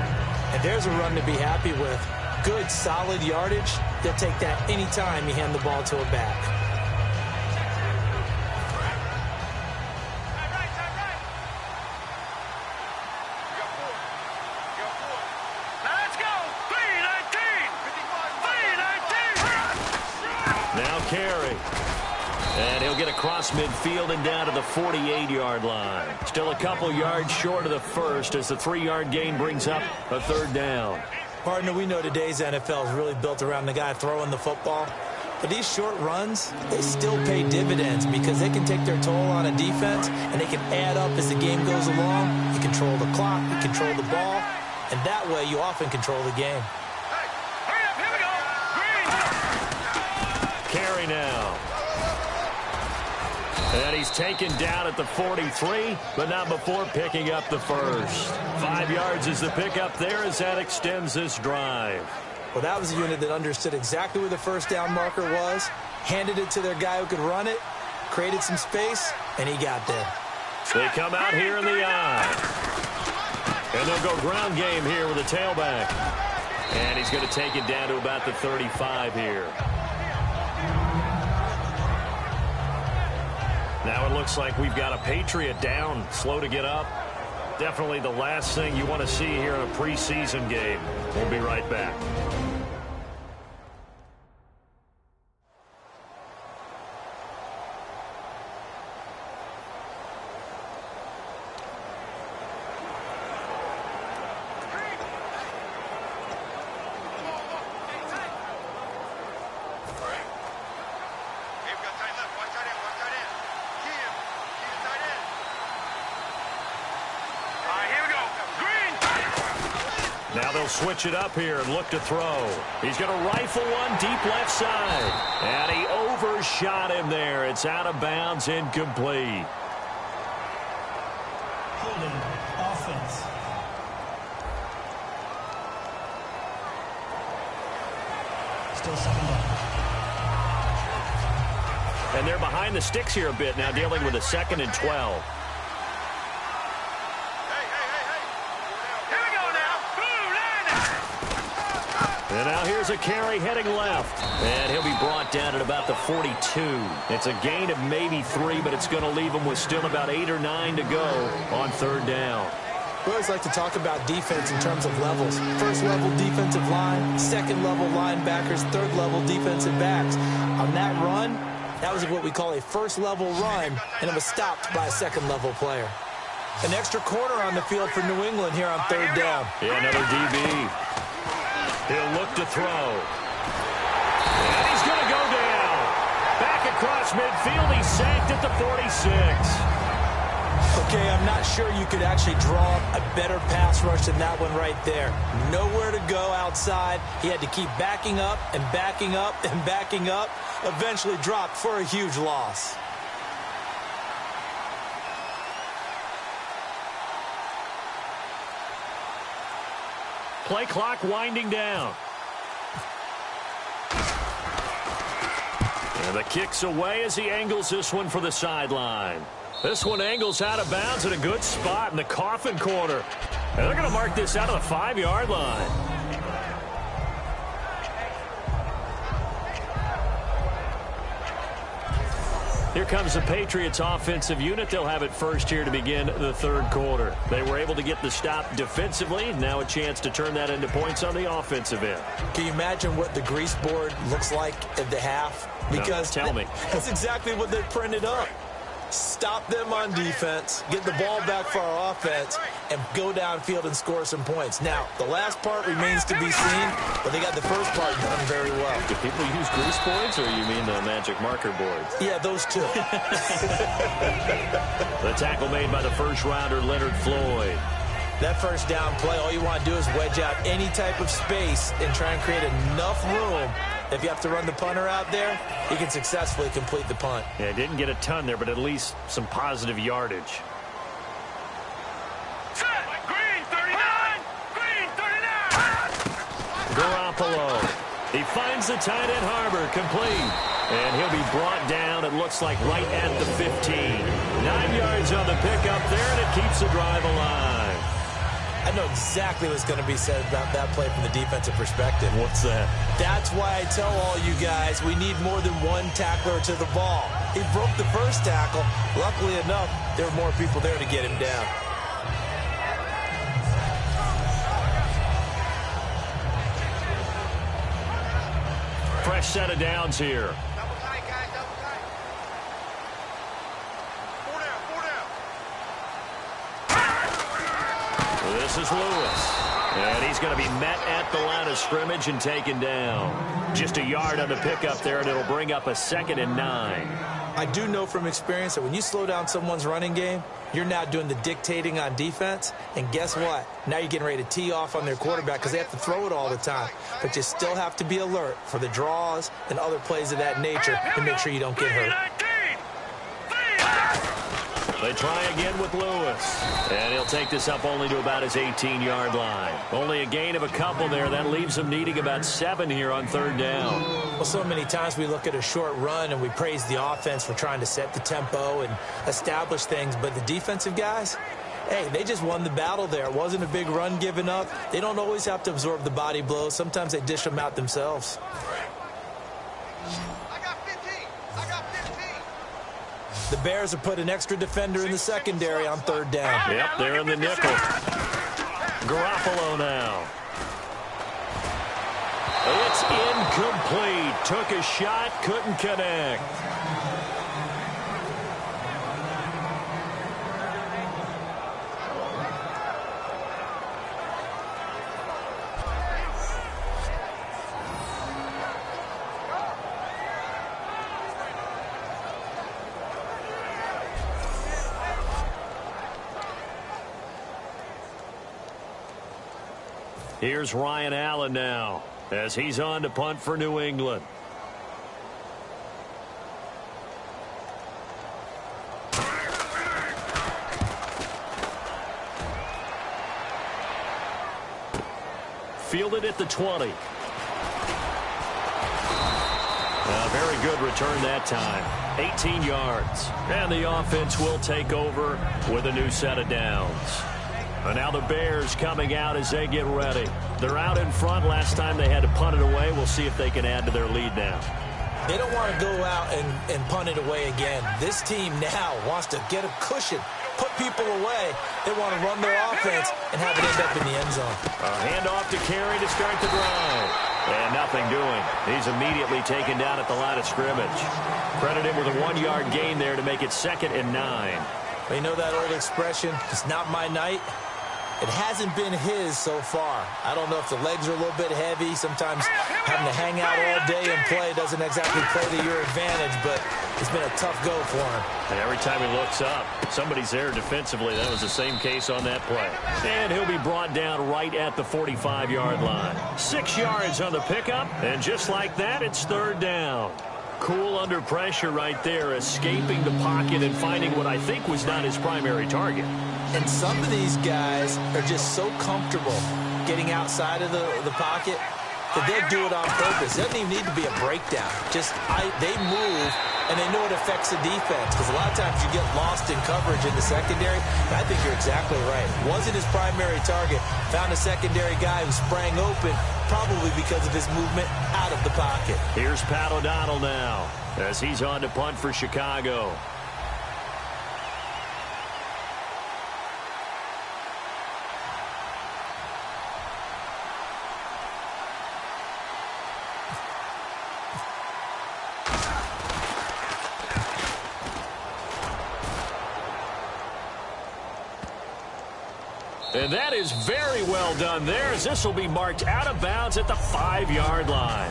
And there's a run to be happy with. Good, solid yardage. They'll take that anytime you hand the ball to a back. Let's go! 3-19! Now Carey. And he'll get across midfield and down to the 48-yard line. Still a couple yards short of the first as the 3-yard gain brings up a third down. Partner, we know today's NFL is really built around the guy throwing the football. But these short runs, they still pay dividends because they can take their toll on a defense and they can add up as the game goes along. You control the clock, you control the ball, and that way you often control the game. Hey, hurry up, here we go! Green! Carey now. And he's taken down at the 43, but not before picking up the first. 5 yards is the pickup there as that extends this drive. Well, that was a unit that understood exactly where the first down marker was, handed it to their guy who could run it, created some space, and he got there. They come out here in the eye. And they'll go ground game here with a tailback. And he's going to take it down to about the 35 here. Now it looks like we've got a Patriot down, slow to get up. Definitely the last thing you want to see here in a preseason game. We'll be right back. Now they'll switch it up here and look to throw. He's going to rifle one deep left side. And he overshot him there. It's out of bounds, incomplete. Holding offense. Still second down. And they're behind the sticks here a bit now, dealing with a 2nd and 12. And now here's a carry heading left. And he'll be brought down at about the 42. It's a gain of maybe 3, but it's going to leave him with still about 8 or 9 to go on third down. We always like to talk about defense in terms of levels. First level defensive line, second level linebackers, third level defensive backs. On that run, that was what we call a first level run, and it was stopped by a second level player. An extra quarter on the field for New England here on third down. Yeah, another DB. He'll look to throw. And he's going to go down. Back across midfield. He's sacked at the 46. Okay, I'm not sure you could actually draw a better pass rush than that one right there. Nowhere to go outside. He had to keep backing up and backing up and backing up. Eventually dropped for a huge loss. Play clock winding down. And the kick's away as he angles this one for the sideline. This one angles out of bounds at a good spot in the coffin corner. And they're going to mark this out of the 5-yard line. Here comes the Patriots offensive unit. They'll have it first here to begin the third quarter. They were able to get the stop defensively. Now a chance to turn that into points on the offensive end. Can you imagine what the grease board looks like at the half? Because no, tell me. That's exactly what they printed up. Stop them on defense, get the ball back for our offense, and go downfield and score some points. Now, the last part remains to be seen, but they got the first part done very well. Do people use grease boards, or you mean the magic marker boards? Yeah, those two. The tackle made by the first-rounder, Leonard Floyd. That first down play, all you want to do is wedge out any type of space and try and create enough room. If you have to run the punter out there, he can successfully complete the punt. Yeah, didn't get a ton there, but at least some positive yardage. Set. Green 39. Green 39. Garoppolo. He finds the tight end Harbor, complete. And he'll be brought down, it looks like, right at the 15. 9 yards on the pickup there, and it keeps the drive alive. I know exactly what's going to be said about that play from the defensive perspective. What's that? That's why I tell all you guys we need more than one tackler to the ball. He broke the first tackle. Luckily enough, there were more people there to get him down. Fresh set of downs here. Double tight, guys. Double tight. 4 down. 4 down. This is Lewis. And he's going to be met at the line of scrimmage and taken down. Just a yard on the pickup there, and it'll bring up a 2nd and 9. I do know from experience that when you slow down someone's running game, you're now doing the dictating on defense. And guess what? Now you're getting ready to tee off on their quarterback because they have to throw it all the time. But you still have to be alert for the draws and other plays of that nature to make sure you don't get hurt. They try again with Lewis. And he'll take this up only to about his 18-yard line. Only a gain of a couple there. That leaves him needing about 7 here on 3rd down. Well, so many times we look at a short run and we praise the offense for trying to set the tempo and establish things. But the defensive guys, hey, they just won the battle there. It wasn't a big run given up. They don't always have to absorb the body blows. Sometimes they dish them out themselves. The Bears have put an extra defender in the secondary on 3rd down. Yep, they're in the nickel. Garoppolo now. It's incomplete. Took a shot, couldn't connect. Here's Ryan Allen now as he's on to punt for New England. Fielded at the 20. A very good return that time. 18 yards. And the offense will take over with a new set of downs. And now the Bears coming out as they get ready. They're out in front. Last time they had to punt it away. We'll see if they can add to their lead now. They don't want to go out and punt it away again. This team now wants to get a cushion, put people away. They want to run their offense and have it end up in the end zone. A handoff to Carey to start the drive. And nothing doing. He's immediately taken down at the line of scrimmage. Credit him with a 1-yard gain there to make it 2nd and 9. Well, you know that old expression, it's not my night. It hasn't been his so far. I don't know if the legs are a little bit heavy. Sometimes having to hang out all day and play doesn't exactly play to your advantage, but it's been a tough go for him. And every time he looks up, somebody's there defensively. That was the same case on that play. And he'll be brought down right at the 45-yard line. 6 yards on the pickup, and just like that, it's 3rd down. Cool under pressure right there, escaping the pocket and finding what I think was not his primary target. And some of these guys are just so comfortable getting outside of the pocket. that they'll do it on purpose. It doesn't even need to be a breakdown. Just they move, and they know it affects the defense, because a lot of times you get lost in coverage in the secondary. And I think you're exactly right. Wasn't his primary target. Found a secondary guy who sprang open, probably because of his movement out of the pocket. Here's Pat O'Donnell now as he's on to punt for Chicago. And that is very well done there, as this will be marked out of bounds at the 5-yard line.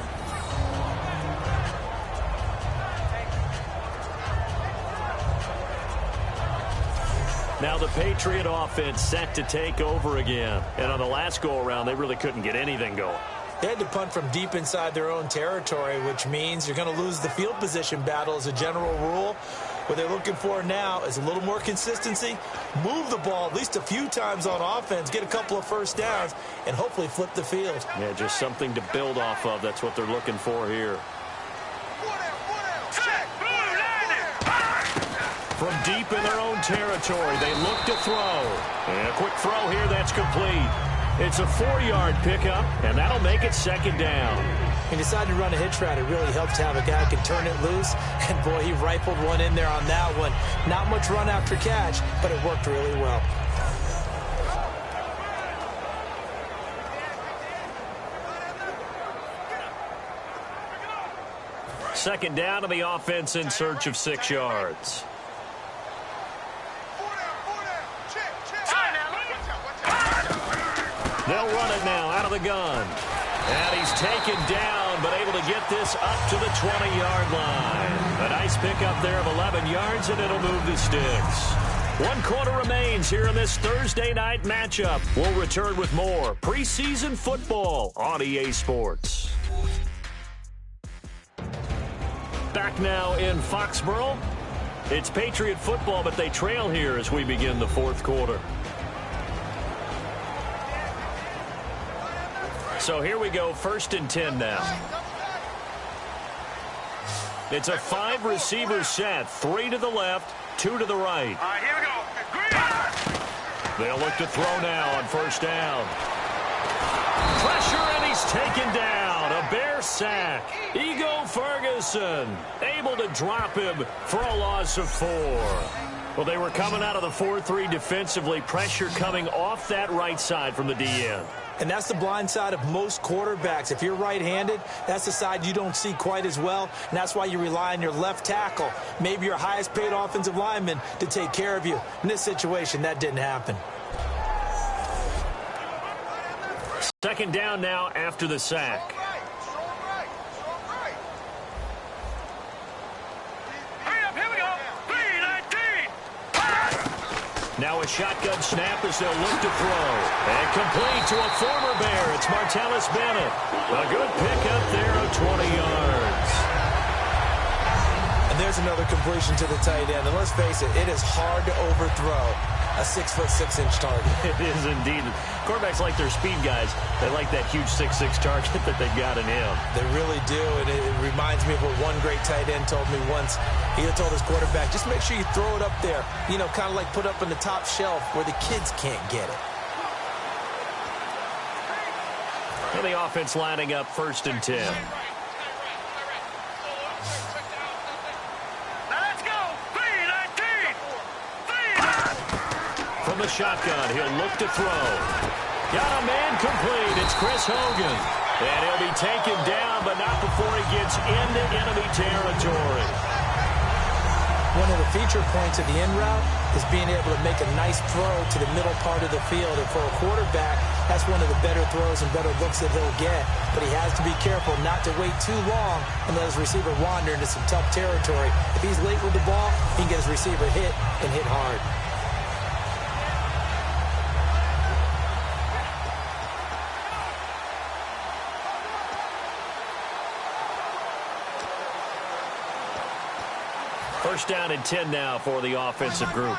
Now the Patriot offense set to take over again. And on the last go-around, they really couldn't get anything going. They had to punt from deep inside their own territory, which means you're going to lose the field position battle as a general rule. What they're looking for now is a little more consistency, move the ball at least a few times on offense, get a couple of first downs, and hopefully flip the field. Yeah, just something to build off of. That's what they're looking for here. From deep in their own territory, they look to throw. And a quick throw here that's complete. It's a 4-yard pickup, and that'll make it second down. He decided to run a hitch route. It really helps to have a guy who can turn it loose. And, boy, he rifled one in there on that one. Not much run after catch, but it worked really well. Second down, and the offense in search of 6 yards. They'll run it now out of the gun. And he's taken down, but able to get this up to the 20-yard line. A nice pickup there of 11 yards, and it'll move the sticks. 1 quarter remains here in this Thursday night matchup. We'll return with more preseason football on EA Sports. Back now in Foxborough. It's Patriot football, but they trail here as we begin the 4th quarter. So here we go, 1st and 10 now. It's a 5-receiver set, 3 to the left, 2 to the right. All right, here we go. They'll look to throw now on 1st down. Pressure, and he's taken down. A Bear sack. Ego Ferguson able to drop him for a loss of 4. Well, they were coming out of the 4-3 defensively. Pressure coming off that right side from the DN. And that's the blind side of most quarterbacks. If you're right-handed, that's the side you don't see quite as well, and that's why you rely on your left tackle, maybe your highest-paid offensive lineman, to take care of you. In this situation, that didn't happen. Second down now after the sack. Now a shotgun snap as they'll look to throw. And complete to a former Bear. It's Martellus Bennett. A good pickup there of 20 yards. And there's another completion to the tight end. And let's face it, it is hard to overthrow a 6'6" target. It is indeed. Quarterbacks like their speed guys. They like that huge 6'6" target that they've got in him. They really do, and it reminds me of what one great tight end told me once. He told his quarterback, just make sure you throw it up there, you know, kind of like put up on the top shelf where the kids can't get it. And the offense lining up 1st and 10. From the shotgun, he'll look to throw. Got a man complete. It's Chris Hogan. And he'll be taken down, but not before he gets into enemy territory. One of the feature points of the in route is being able to make a nice throw to the middle part of the field. And for a quarterback, that's one of the better throws and better looks that he'll get. But he has to be careful not to wait too long and let his receiver wander into some tough territory. If he's late with the ball, he can get his receiver hit and hit hard. First down and 10 now for the offensive group.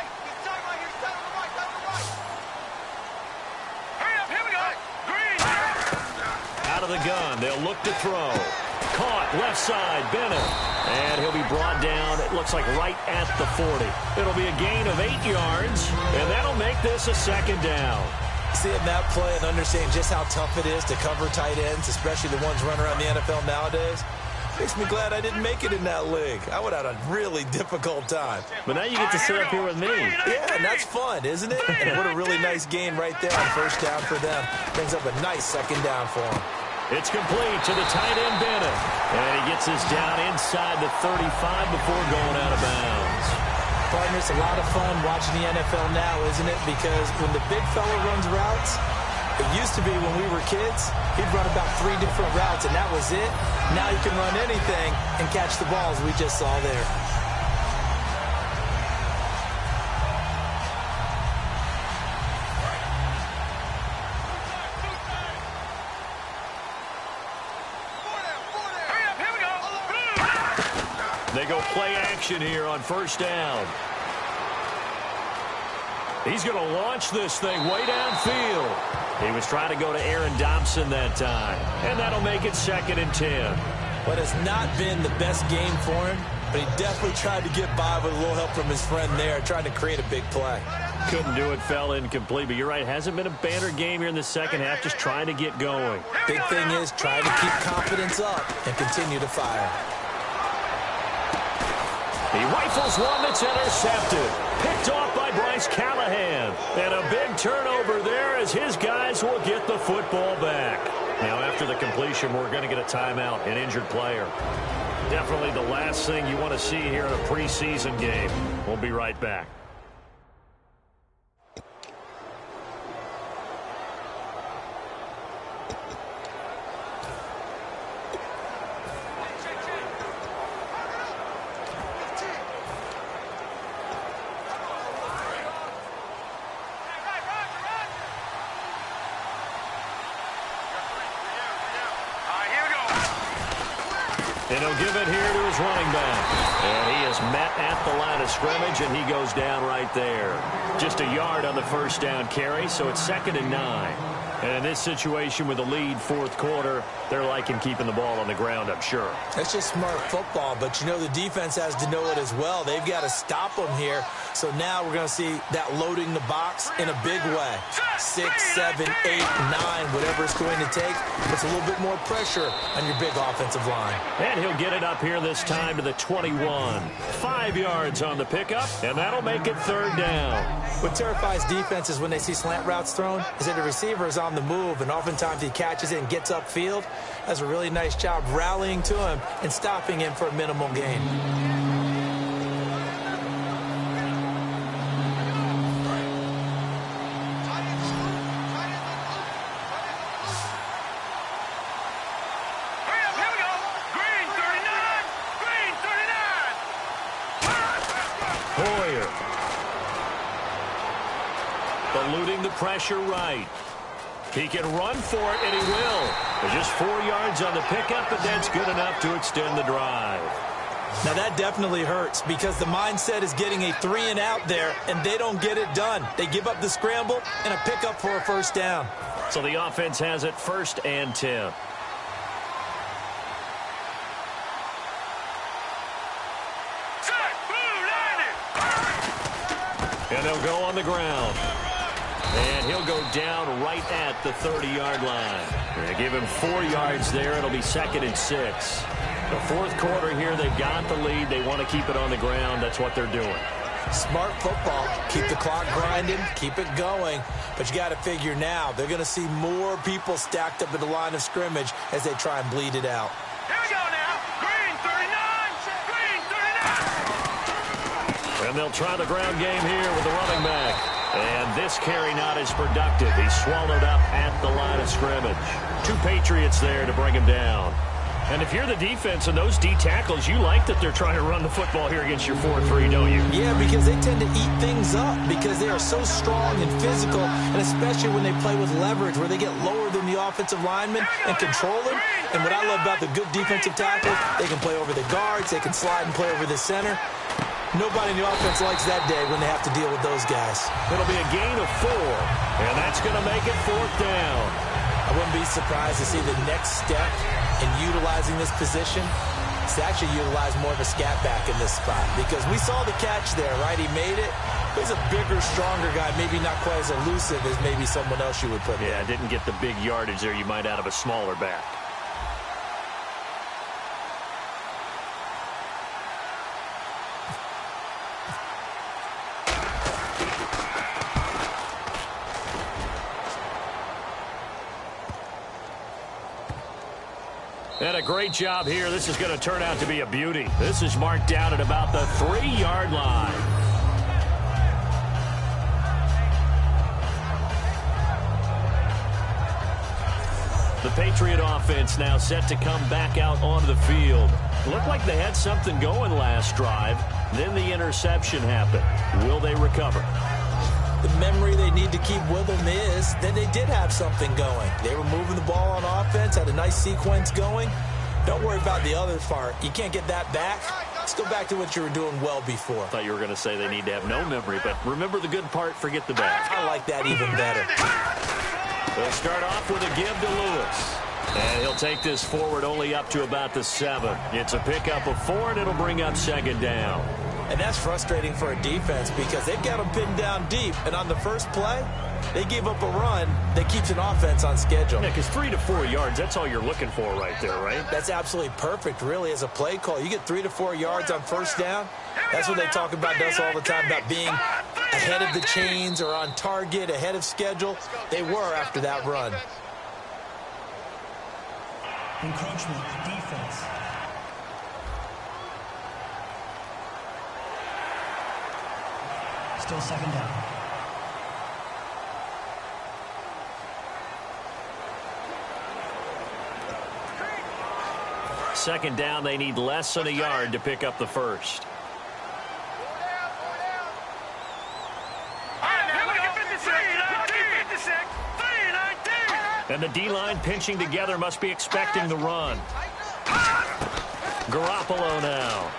Out of the gun. They'll look to throw. Caught left side, Bennett. And he'll be brought down, it looks like right at the 40. It'll be a gain of 8 yards, and that'll make this a second down. Seeing that play and understanding just how tough it is to cover tight ends, especially the ones running around the NFL nowadays, makes me glad I didn't make it in that league. I would have had a really difficult time. But now you get to sit up here with me. Yeah, and that's fun, isn't it? And what a really nice gain right there on first down for them. Brings up a nice second down for them. It's complete to the tight end, Bennett. And he gets us down inside the 35 before going out of bounds. Partner, it's a lot of fun watching the NFL now, isn't it? Because when the big fella runs routes, it used to be when we were kids, he'd run about 3 different routes, and that was it. Now he can run anything and catch the balls we just saw there. They go play action here on first down. He's going to launch this thing way downfield. He was trying to go to Aaron Dobson that time. And that'll make it 2nd and 10. What has not been the best game for him, but he definitely tried to get by with a little help from his friend there, trying to create a big play. Couldn't do it, fell incomplete. But you're right, hasn't been a banner game here in the second half, just trying to get going. Big thing is trying to keep confidence up and continue to fire. He rifles one that's intercepted. Picked off by Bryce Callahan. And a big turnover there as his guys will get the football back. Now, after the completion, we're going to get a timeout, an injured player. Definitely the last thing you want to see here in a preseason game. We'll be right back. And he'll give it here to his running back. And he is met at the line of scrimmage, and he goes down right there. Just a yard on the first down carry, so it's 2nd and 9. And in this situation with the lead, fourth quarter, they're liking keeping the ball on the ground, I'm sure. That's just smart football, but you know the defense has to know it as well. They've got to stop them here. So now we're going to see that loading the box in a big way. 6, 7, 8, 9, whatever it's going to take. Puts a little bit more pressure on your big offensive line. And he'll get it up here this time to the 21. 5 yards on the pickup, and that'll make it 3rd down. What terrifies defenses when they see slant routes thrown is that the receiver is on the move, and oftentimes he catches it and gets upfield. Does a really nice job rallying to him and stopping him for a minimal gain. Eluding the pressure right. He can run for it, and he will. There's just 4 yards on the pickup, but that's good enough to extend the drive. Now that definitely hurts because the mindset is getting a 3 and out there, and they don't get it done. They give up the scramble and a pickup for a first down. So the offense has it 1st and 10. And they'll go on the ground. And he'll go down right at the 30-yard line. They give him 4 yards there. It'll be 2nd and 6. The fourth quarter here, they've got the lead. They want to keep it on the ground. That's what they're doing. Smart football. Keep the clock grinding. Keep it going. But you got to figure now, they're going to see more people stacked up at the line of scrimmage as they try and bleed it out. Here we go now. Green 39. Green 39. And they'll try the ground game here with the running back. And this carry not as productive. He's swallowed up at the line of scrimmage. 2 Patriots there to bring him down. And if you're the defense and those D tackles, you like that they're trying to run the football here against your 4-3, don't you? Yeah, because they tend to eat things up because they are so strong and physical, and especially when they play with leverage where they get lower than the offensive lineman and control him. And what I love about the good defensive tackles, they can play over the guards, they can slide and play over the center. Nobody in the offense likes that day when they have to deal with those guys. It'll be a gain of 4, and that's going to make it 4th down. I wouldn't be surprised to see the next step in utilizing this position is to actually utilize more of a scat back in this spot, because we saw the catch there, right? He made it. He's a bigger, stronger guy, maybe not quite as elusive as maybe someone else you would put there. Yeah, didn't get the big yardage there you might out of a smaller back. And a great job here. This is going to turn out to be a beauty. This is marked down at about the 3-yard line. The Patriot offense now set to come back out onto the field. Looked like they had something going last drive. Then the interception happened. Will they recover? The memory they need to keep with them is that they did have something going. They were moving the ball on offense, had a nice sequence going. Don't worry about the other part. You can't get that back. Let's go back to what you were doing well before. I thought you were going to say they need to have no memory, but remember the good part, forget the bad. I like that even better. They'll start off with a give to Lewis. And he'll take this forward only up to about the 7. It's a pickup of 4, and it'll bring up 2nd down. And that's frustrating for a defense because they've got them pinned down deep. And on the first play, they gave up a run that keeps an offense on schedule. Yeah, because 3 to 4 yards, that's all you're looking for right there, right? That's absolutely perfect, really, as a play call. You get 3 to 4 yards on first down. That's what they talk about us all the time, about being ahead of the chains or on target, ahead of schedule. They were after that run. Encroachment, defense. Still 2nd down. Second down, they need less than a yard to pick up the first. And the D-line pinching together must be expecting the run. Garoppolo now.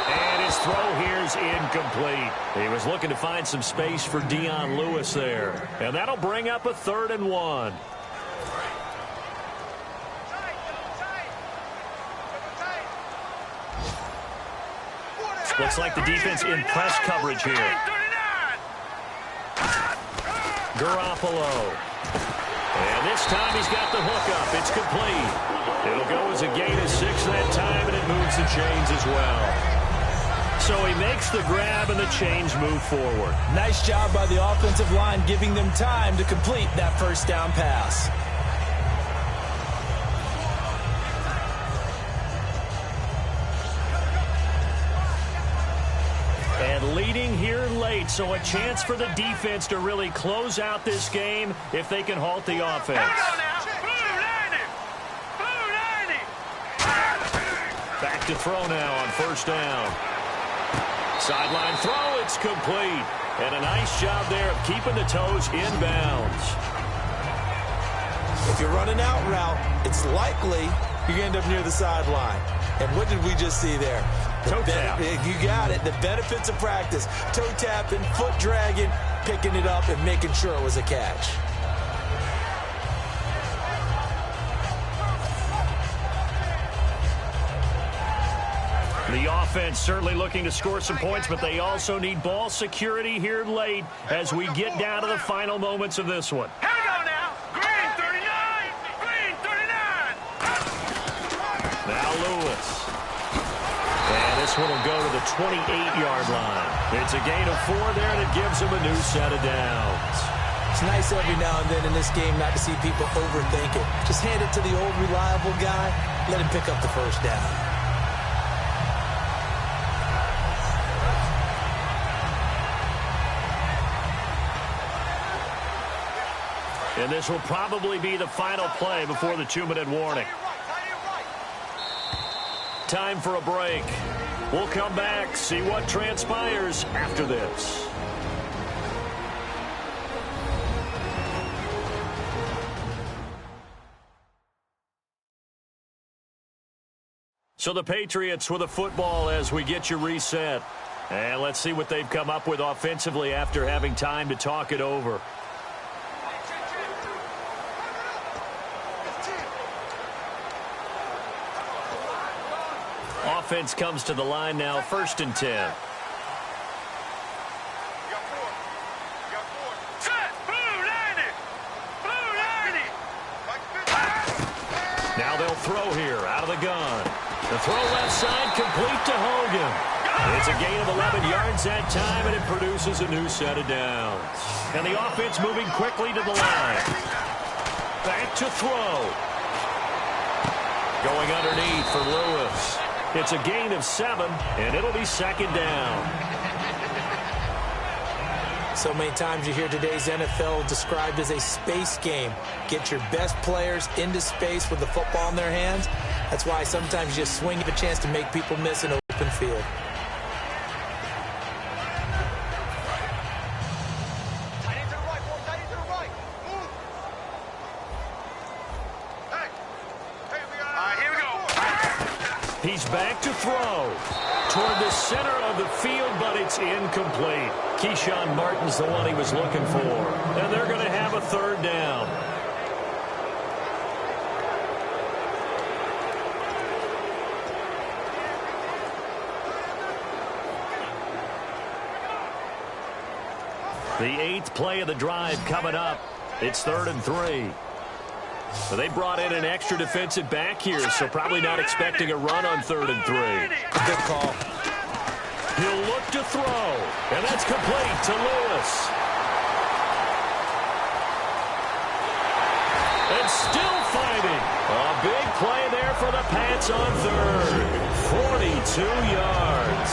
And his throw here is incomplete. He was looking to find some space for Dion Lewis there. And that'll bring up a 3rd and 1. Looks like the defense in press coverage here. Garoppolo. And this time he's got the hook up. It's complete. It'll go as a gain of 6 that time, and it moves the chains as well. So he makes the grab, and the chains move forward. Nice job by the offensive line giving them time to complete that first down pass. And leading here late, so a chance for the defense to really close out this game if they can halt the offense. Back to throw now on first down. Sideline throw, it's complete. And a nice job there of keeping the toes inbounds. If you're running out route, it's likely you're going to end up near the sideline. And what did we just see there? Toe tap. You got it. The benefits of practice. Toe tapping, foot dragging, picking it up, and making sure it was a catch. The offense certainly looking to score some points, but they also need ball security here late as we get down to the final moments of this one. Here we go now. Green 39. Green 39. Now Lewis. And this one will go to the 28-yard line. It's a gain of 4 there, and it gives them a new set of downs. It's nice every now and then in this game not to see people overthink it. Just hand it to the old reliable guy. Let him pick up the first down. And this will probably be the final play before the 2-minute warning. Time for a break. We'll come back, see what transpires after this. So the Patriots with a football as we get you reset. And let's see what they've come up with offensively after having time to talk it over. offense comes to the line now, 1st and 10. Now they'll throw here out of the gun. The throw left side complete to Hogan. It's a gain of 11 yards that time, and it produces a new set of downs. And the offense moving quickly to the line. Back to throw. Going underneath for Lewis. It's a gain of 7, and it'll be 2nd down. So many times you hear today's NFL described as a space game. Get your best players into space with the football in their hands. That's why sometimes you just swing at a chance to make people miss an open field. He's back to throw toward the center of the field, but it's incomplete. Keyshawn Martin's the one he was looking for, and they're going to have a 3rd down. The 8th play of the drive coming up. It's 3rd and 3. Well, they brought in an extra defensive back here, so probably not expecting a run on 3rd and 3. Good call. He'll look to throw, and that's complete to Lewis. And still fighting. A big play there for the Pats on 3rd. 42 yards.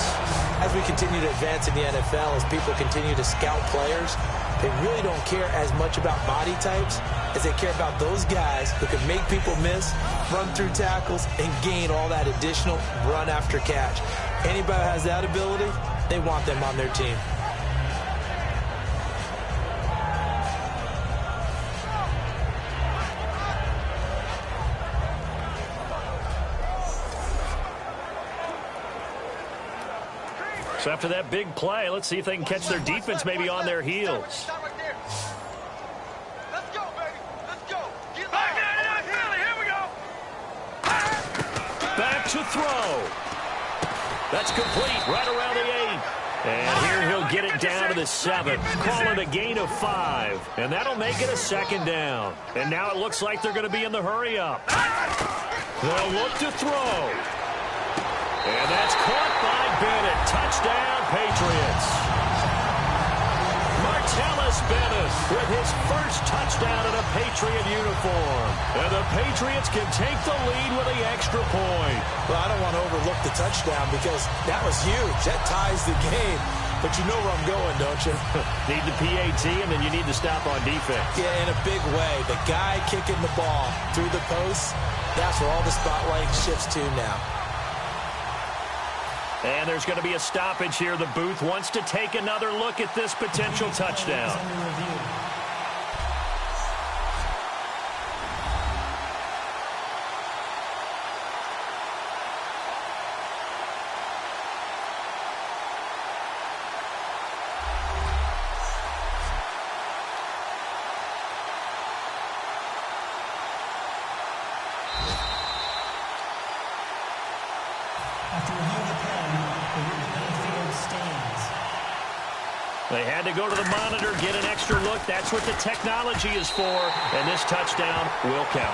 As we continue to advance in the NFL, as people continue to scout players, they really don't care as much about body types as they care about those guys who can make people miss, run through tackles, and gain all that additional run after catch. Anybody who has that ability, they want them on their team. So after that big play, let's see if they can catch their defense maybe on their heels. Back to throw. That's complete right around the 8. And here he'll get it down to the 7. Call it a gain of 5. And that'll make it a 2nd down. And now it looks like they're going to be in the hurry-up. They'll look to throw. And that's caught by Bennett. Touchdown, Patriots. Martellus Bennett with his first touchdown in a Patriot uniform. And the Patriots can take the lead with the extra point. Well, I don't want to overlook the touchdown because that was huge. That ties the game. But you know where I'm going, don't you? Need the PAT, and then you need to stop on defense. Yeah, in a big way. The guy kicking the ball through the posts, that's where all the spotlight shifts to now. And there's going to be a stoppage here. The booth wants to take another look at this potential touchdown. They had to go to the monitor, get an extra look. That's what the technology is for. And this touchdown will count.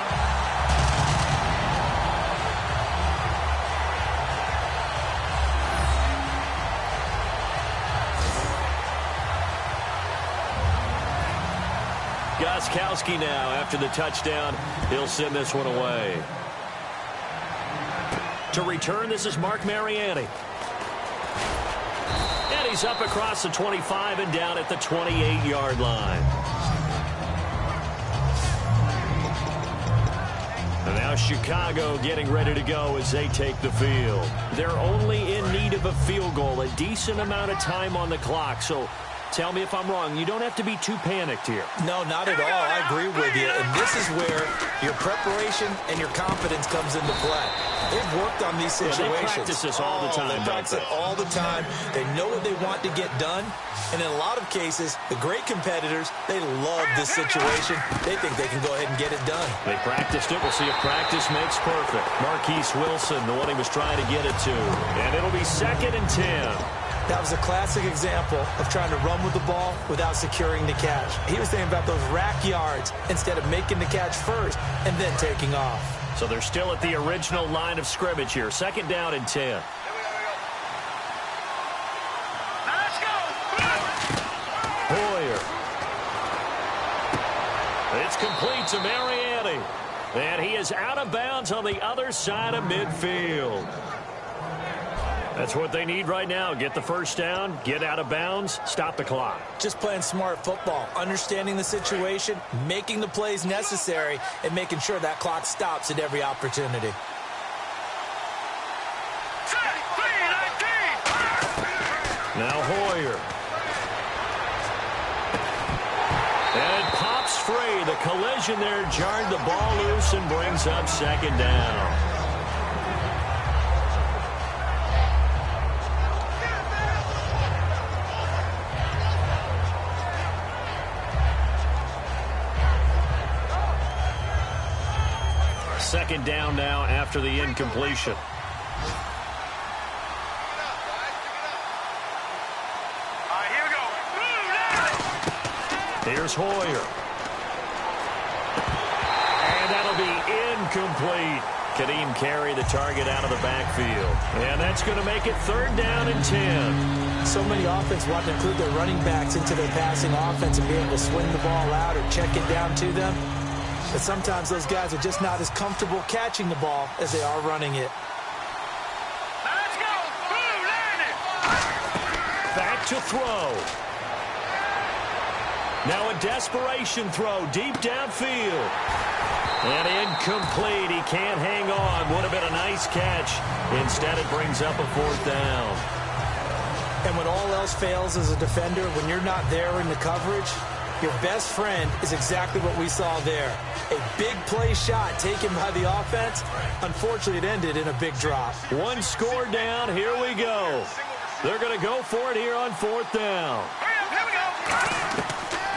Gostkowski now after the touchdown. He'll send this one away. To return, this is Mark Mariani. And he's up across the 25 and down at the 28-yard line. And now Chicago getting ready to go as they take the field. They're only in need of a field goal, a decent amount of time on the clock. So Tell me if I'm wrong. You don't have to be too panicked here. No, not at all. I agree with you. And this is where your preparation and your confidence comes into play. They've worked on these situations. Yeah, they practice this all the time. They practice it all the time. They know what they want to get done. And in a lot of cases, the great competitors, they love this situation. They think they can go ahead and get it done. They practiced it. We'll see if practice makes perfect. Marquise Wilson, the one he was trying to get it to. And it'll be 2nd and 10. That was a classic example of trying to run with the ball without securing the catch. He was thinking about those rack yards instead of making the catch first and then taking off. So they're still at the original line of scrimmage here. 2nd down and 10. Let's go. Hoyer. It's complete to Mariani. And he is out of bounds on the other side of midfield. That's what they need right now. Get the first down, get out of bounds, stop the clock. Just playing smart football, understanding the situation, making the plays necessary, and making sure that clock stops at every opportunity. Now Hoyer. And it pops free. The collision there jarred the ball loose and brings up 2nd down. Second down now after the incompletion. Here we go. Here's Hoyer. And that'll be incomplete. Kadeem Carey, the target, out of the backfield. And that's going to make it 3rd down and 10. So many offenses want to include their running backs into their passing offense and be able to swing the ball out or check it down to them. But sometimes those guys are just not as comfortable catching the ball as they are running it. Let's go. Back to throw. Now a desperation throw deep downfield. And incomplete. He can't hang on. Would have been a nice catch. Instead, it brings up a 4th down. And when all else fails as a defender, when you're not there in the coverage, your best friend is exactly what we saw there. A big play shot taken by the offense. Unfortunately, it ended in a big drop. One score down. Here we go. They're going to go for it here on 4th down. Here we go.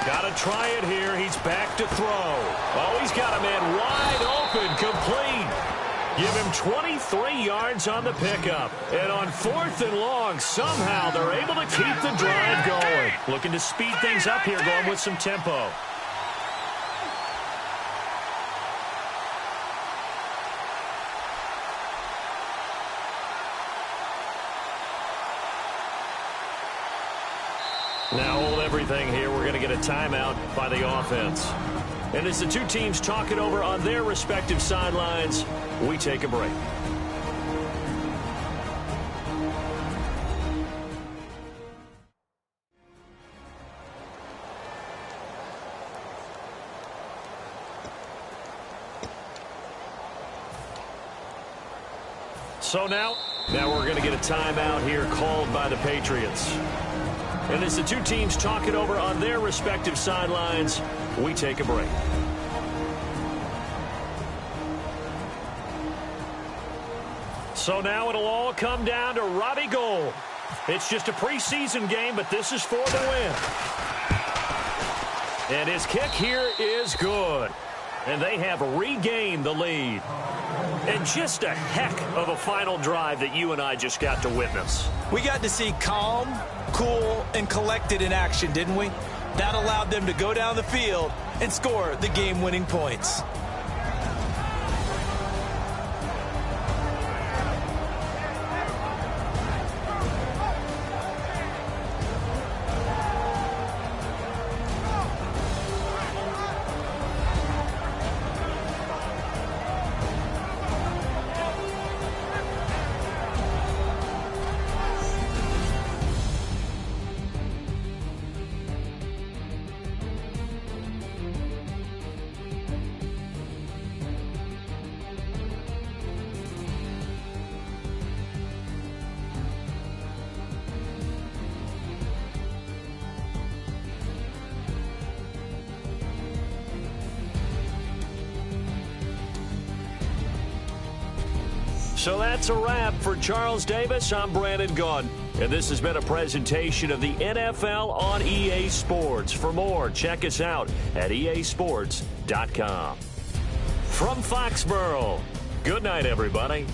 Got to try it here. He's back to throw. Oh, he's got a man wide open, complete. Give him 23 yards on the pickup. And on 4th and long, somehow they're able to keep the drive going. Looking to speed things up here, going with some tempo. Now hold everything here. We're going to get a timeout by the offense. And as the two teams talk it over on their respective sidelines, we take a break. So now we're going to get a timeout here called by the Patriots. And as the two teams talk it over on their respective sidelines, we take a break. So now it'll all come down to Robbie Gould. It's just a preseason game, but this is for the win. And his kick here is good. And they have regained the lead. And just a heck of a final drive that you and I just got to witness. We got to see calm, cool, and collected in action, didn't we? That allowed them to go down the field and score the game-winning points. So that's a wrap for Charles Davis. I'm Brandon Gaudin, and this has been a presentation of the NFL on EA Sports. For more, check us out at easports.com. From Foxborough, good night, everybody.